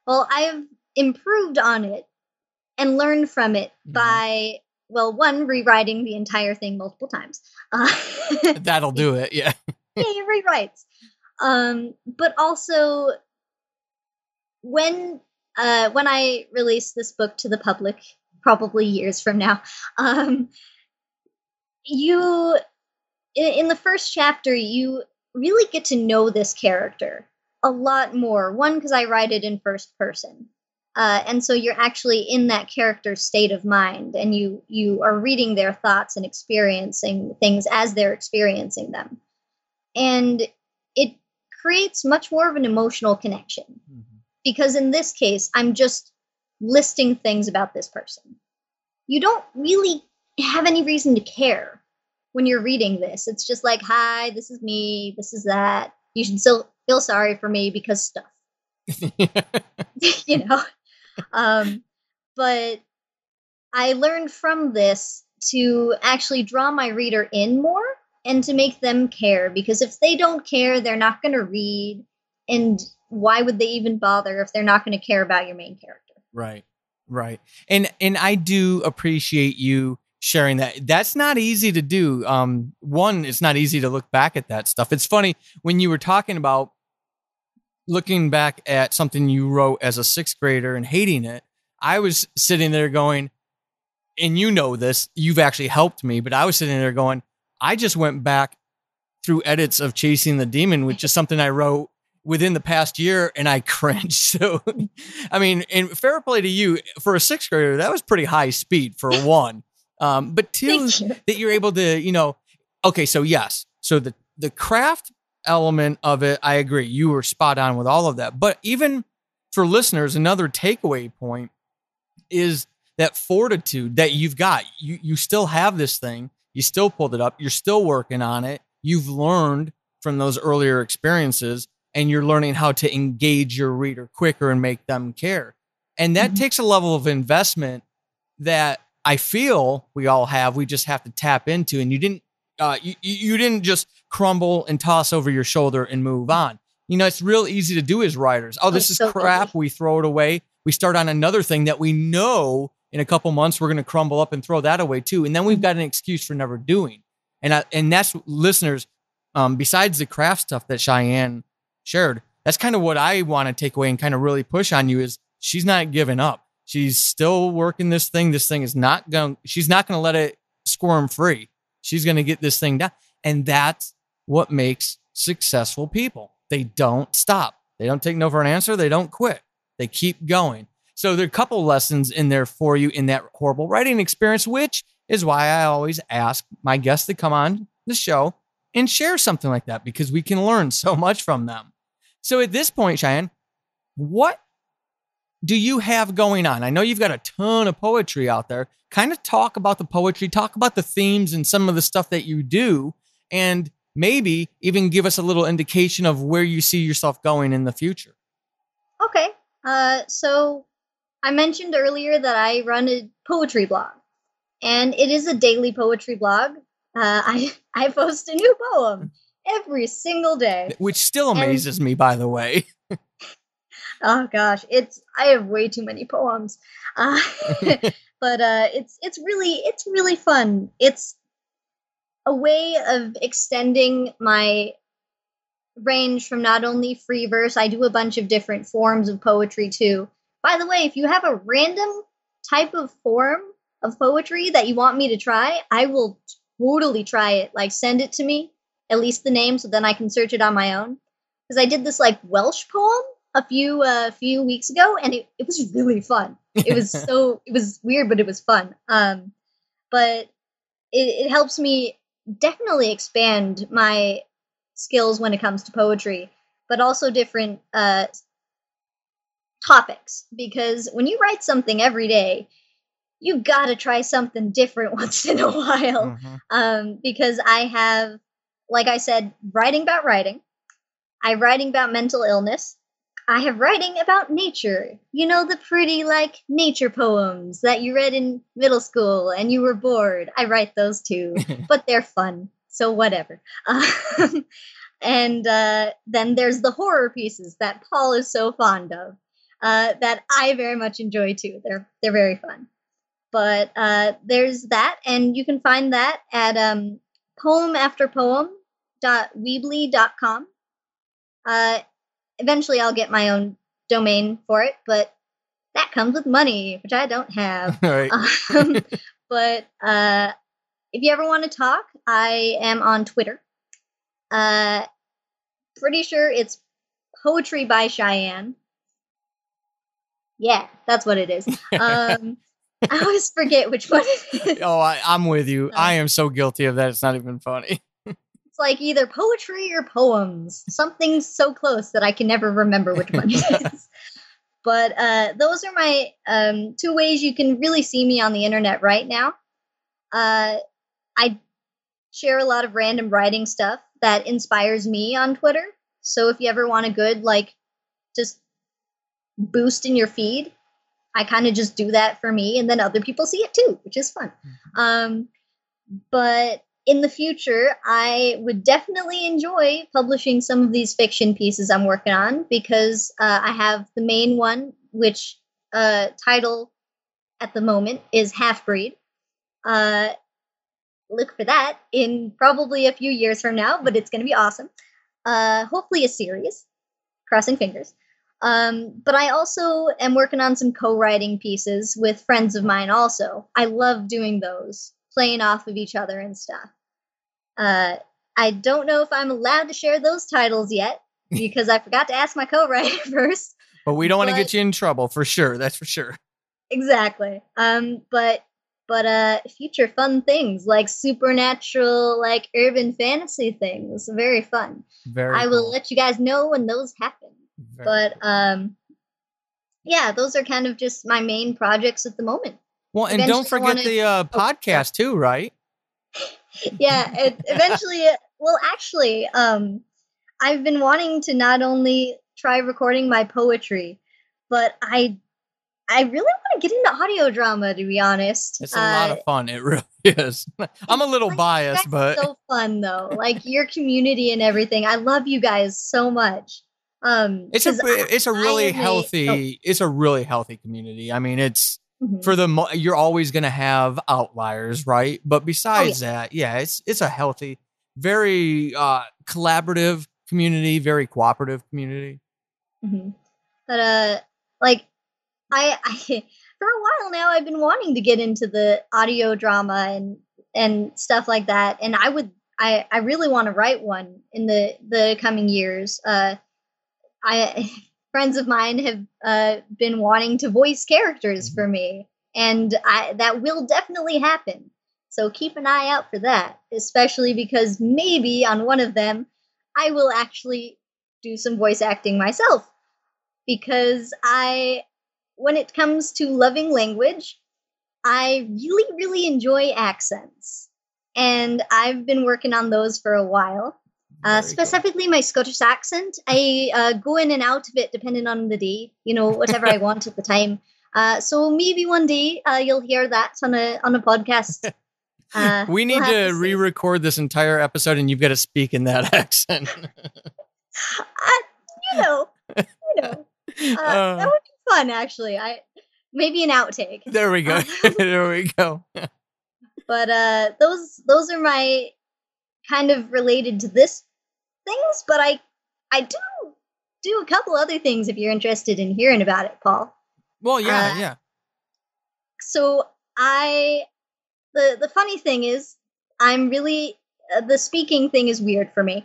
Well, I've improved on it and learned from it by, well, one, rewriting the entire thing multiple times. That'll do it, yeah. Yay, rewrites. But also, when I release this book to the public, probably years from now, you in the first chapter you really get to know this character a lot more. One, because I write it in first person, and so you're actually in that character's state of mind, and you are reading their thoughts and experiencing things as they're experiencing them, and it creates much more of an emotional connection. Because in this case, I'm just listing things about this person. You don't really have any reason to care when you're reading this. It's just like, hi, this is me, this is that. You should still feel sorry for me because stuff. You know? But I learned from this to actually draw my reader in more and to make them care. Because if they don't care, they're not going to read. And why would they even bother if they're not going to care about your main character? Right. And I do appreciate you sharing that. That's not easy to do. One, it's not easy to look back at that stuff. It's funny when you were talking about looking back at something you wrote as a sixth grader and hating it. I was sitting there going, and you know this, you've actually helped me, but I was sitting there going, I just went back through edits of Chasing the Demon, which is something I wrote within the past year, and I cringed. So, I mean, and fair play to you, for a sixth grader, that was pretty high speed for one. But two, that you're able to, okay, so yes. So the craft element of it, I agree. You were spot on with all of that. But even for listeners, another takeaway point is that fortitude that you've got. You still have this thing. You still pulled it up. You're still working on it. You've learned from those earlier experiences, and you're learning how to engage your reader quicker and make them care. And that takes a level of investment that I feel we all have. We just have to tap into. And you didn't you didn't just crumble and toss over your shoulder and move on. It's real easy to do as writers. Oh, this is so crap. Easy. We throw it away. We start on another thing that we know in a couple months we're going to crumble up and throw that away too. And then we've got an excuse for never doing. And that's, listeners, besides the craft stuff that Cheyenne shared, that's kind of what I want to take away and kind of really push on you is she's not giving up. She's still working this thing. This thing is she's not going to let it squirm free. She's going to get this thing done. And that's what makes successful people. They don't stop. They don't take no for an answer. They don't quit. They keep going. So there are a couple lessons in there for you in that horrible writing experience, which is why I always ask my guests to come on the show and share something like that, because we can learn so much from them. So at this point, Cheyenne, what do you have going on? I know you've got a ton of poetry out there. Kind of talk about the poetry, talk about the themes and some of the stuff that you do, and maybe even give us a little indication of where you see yourself going in the future. Okay. So I mentioned earlier that I run a poetry blog, and it is a daily poetry blog. I post a new poem every single day, which still amazes me, by the way. Oh gosh, I have way too many poems, but it's really fun. It's a way of extending my range from not only free verse. I do a bunch of different forms of poetry too. By the way, if you have a random type of form of poetry that you want me to try, I will totally try it. Like, send it to me, at least the name, so then I can search it on my own. Because I did this like Welsh poem a few weeks ago, and it was really fun. It was it was weird, but it was fun. But it helps me definitely expand my skills when it comes to poetry, but also different topics. Because when you write something every day, you gotta try something different once in a while. Mm-hmm. Because I have, like I said, writing about writing. I'm writing about mental illness. I have writing about nature. You know, the pretty, like, nature poems that you read in middle school and you were bored. I write those too, but they're fun, so whatever. And then there's the horror pieces that Paul is so fond of, that I very much enjoy too. They're very fun. But there's that, and you can find that at poemafterpoem.weebly.com. Eventually, I'll get my own domain for it, but that comes with money, which I don't have. Right. But if you ever want to talk, I am on Twitter. Pretty sure it's Poetry by Cheyenne. Yeah, that's what it is. I always forget which one it is. Oh, I'm with you. I am so guilty of that. It's not even funny. It's like either poetry or poems. Something so close that I can never remember which one it is. But those are my 2 ways you can really see me on the internet right now. I share a lot of random writing stuff that inspires me on Twitter. So if you ever want a good, like, just boost in your feed, I kind of just do that for me, and then other people see it too, which is fun. But in the future, I would definitely enjoy publishing some of these fiction pieces I'm working on, because I have the main one, which title at the moment is Half Breed. Look for that in probably a few years from now, but it's going to be awesome. Hopefully a series, crossing fingers. But I also am working on some co-writing pieces with friends of mine also. I love doing those, playing off of each other and stuff. I don't know if I'm allowed to share those titles yet, because I forgot to ask my co-writer first. But we don't want to get you in trouble, for sure. That's for sure. Exactly. But future fun things, like supernatural, like urban fantasy things, very fun. I will let you guys know when those happen. But yeah, those are kind of just my main projects at the moment. Well, and don't forget the podcast too, right? Yeah, eventually. Well, actually, I've been wanting to not only try recording my poetry, but I really want to get into audio drama, to be honest. It's a lot of fun. It really is. I'm a little biased, but so fun though. Like your community and everything. I love you guys so much. It's a really healthy community. I mean, it's for you're always going to have outliers, right? But besides that, yeah, it's a healthy, very collaborative community, very cooperative community. But like I for a while now, I've been wanting to get into the audio drama and stuff like that, and I really want to write one in the coming years. Friends of mine have been wanting to voice characters for me, and that will definitely happen. So keep an eye out for that, especially because maybe on one of them, I will actually do some voice acting myself. Because when it comes to loving language, I really, really enjoy accents. And I've been working on those for a while. Specifically my Scottish accent. I go in and out of it depending on the day, whatever I want at the time. So maybe one day you'll hear that on a podcast. We need to re-record this entire episode, and you've got to speak in that accent. That would be fun, actually. Maybe an outtake. There we go. There we go. But those are my kind of related to this things, but I do a couple other things if you're interested in hearing about it, Paul. Well, yeah. So the funny thing is, I'm really the speaking thing is weird for me.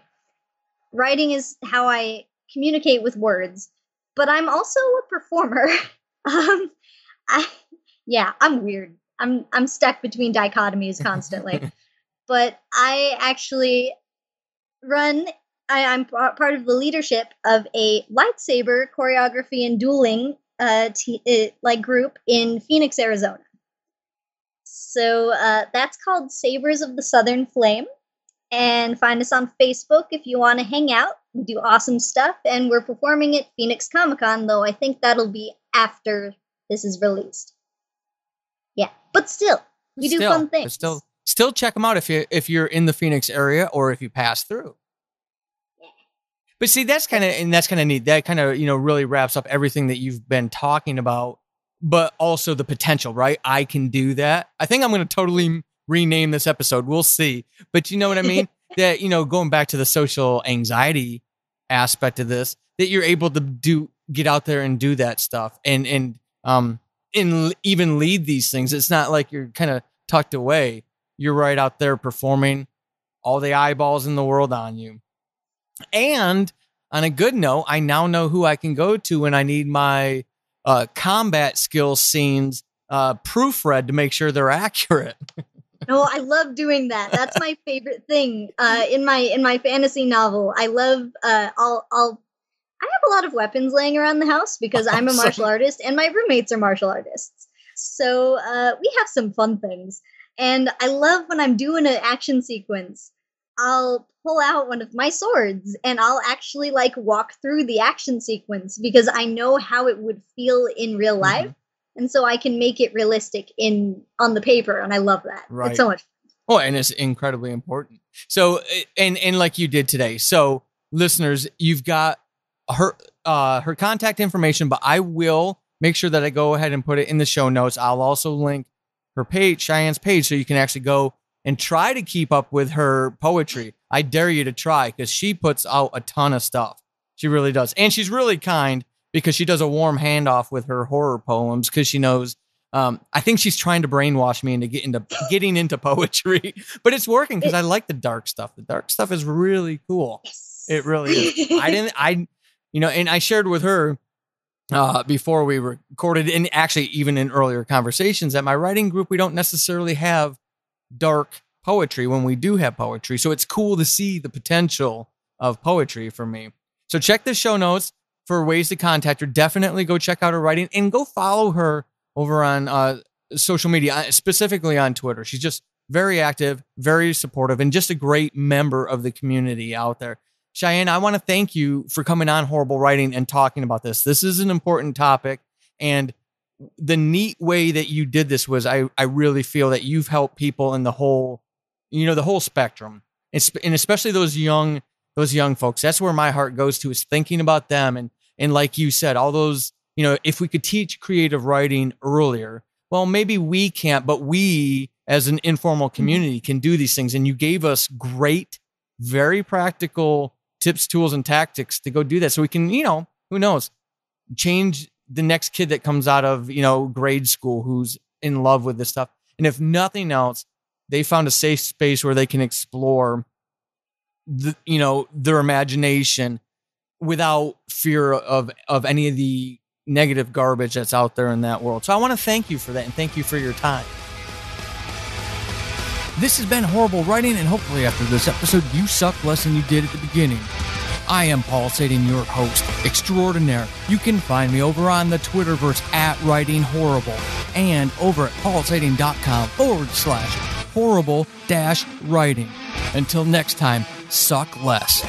Writing is how I communicate with words, but I'm also a performer. I'm weird. I'm stuck between dichotomies constantly. But I actually I'm part of the leadership of a lightsaber choreography and dueling group in Phoenix, Arizona. So that's called Sabers of the Southern Flame. And find us on Facebook if you want to hang out. We do awesome stuff, and we're performing at Phoenix Comic-Con, though I think that'll be after this is released. Yeah, but still, we do fun things. Still check them out if you're in the Phoenix area or if you pass through. Yeah. But see, that's kind of neat. That kind of really wraps up everything that you've been talking about, but also the potential, right? I can do that. I think I'm going to totally rename this episode. We'll see. But you know what I mean? That, going back to the social anxiety aspect of this, that you're able to get out there and do that stuff and even lead these things. It's not like you're kind of tucked away. You're right out there performing, all the eyeballs in the world on you. And on a good note, I now know who I can go to when I need my combat skills scenes proofread to make sure they're accurate. No, I love doing that. That's my favorite thing in my fantasy novel. I love I have a lot of weapons laying around the house because I'm a martial artist and my roommates are martial artists. So we have some fun things. And I love when I'm doing an action sequence, I'll pull out one of my swords and I'll actually walk through the action sequence because I know how it would feel in real life. Mm-hmm. And so I can make it realistic on the paper, and I love that. Right. It's so much fun. Oh, and it's incredibly important. So, and like you did today. So, listeners, you've got her contact information, but I will make sure that I go ahead and put it in the show notes. I'll also link her page, Cheyenne's page, so you can actually go and try to keep up with her poetry. I dare you to try, because she puts out a ton of stuff. She really does. And she's really kind, because she does a warm handoff with her horror poems, because she knows, I think she's trying to brainwash me into getting into poetry, but it's working because I like the dark stuff. The dark stuff is really cool. Yes. It really is. And I shared with her before we recorded, and actually even in earlier conversations, that my writing group, we don't necessarily have dark poetry when we do have poetry. So it's cool to see the potential of poetry for me. So check the show notes for ways to contact her. Definitely go check out her writing and go follow her over on social media, specifically on Twitter. She's just very active, very supportive, and just a great member of the community out there. Cheyenne, I want to thank you for coming on Horrible Writing and talking about this. This is an important topic, and the neat way that you did this was I really feel that you've helped people in the whole spectrum, and especially those young folks. That's where my heart goes to, is thinking about them. And like you said, all those, if we could teach creative writing earlier, well, maybe we can't, but we as an informal community can do these things. And you gave us great, very practical tips, tools, and tactics to go do that. So we can, who knows, change the next kid that comes out of, grade school who's in love with this stuff. And if nothing else, they found a safe space where they can explore their imagination without fear of any of the negative garbage that's out there in that world. So I want to thank you for that, and thank you for your time. This has been Horrible Writing, and hopefully after this episode, you suck less than you did at the beginning. I am Paul Sadin, your host extraordinaire. You can find me over on the Twitterverse @WritingHorrible and over at paulsadin.com/horrible-writing. Until next time, suck less.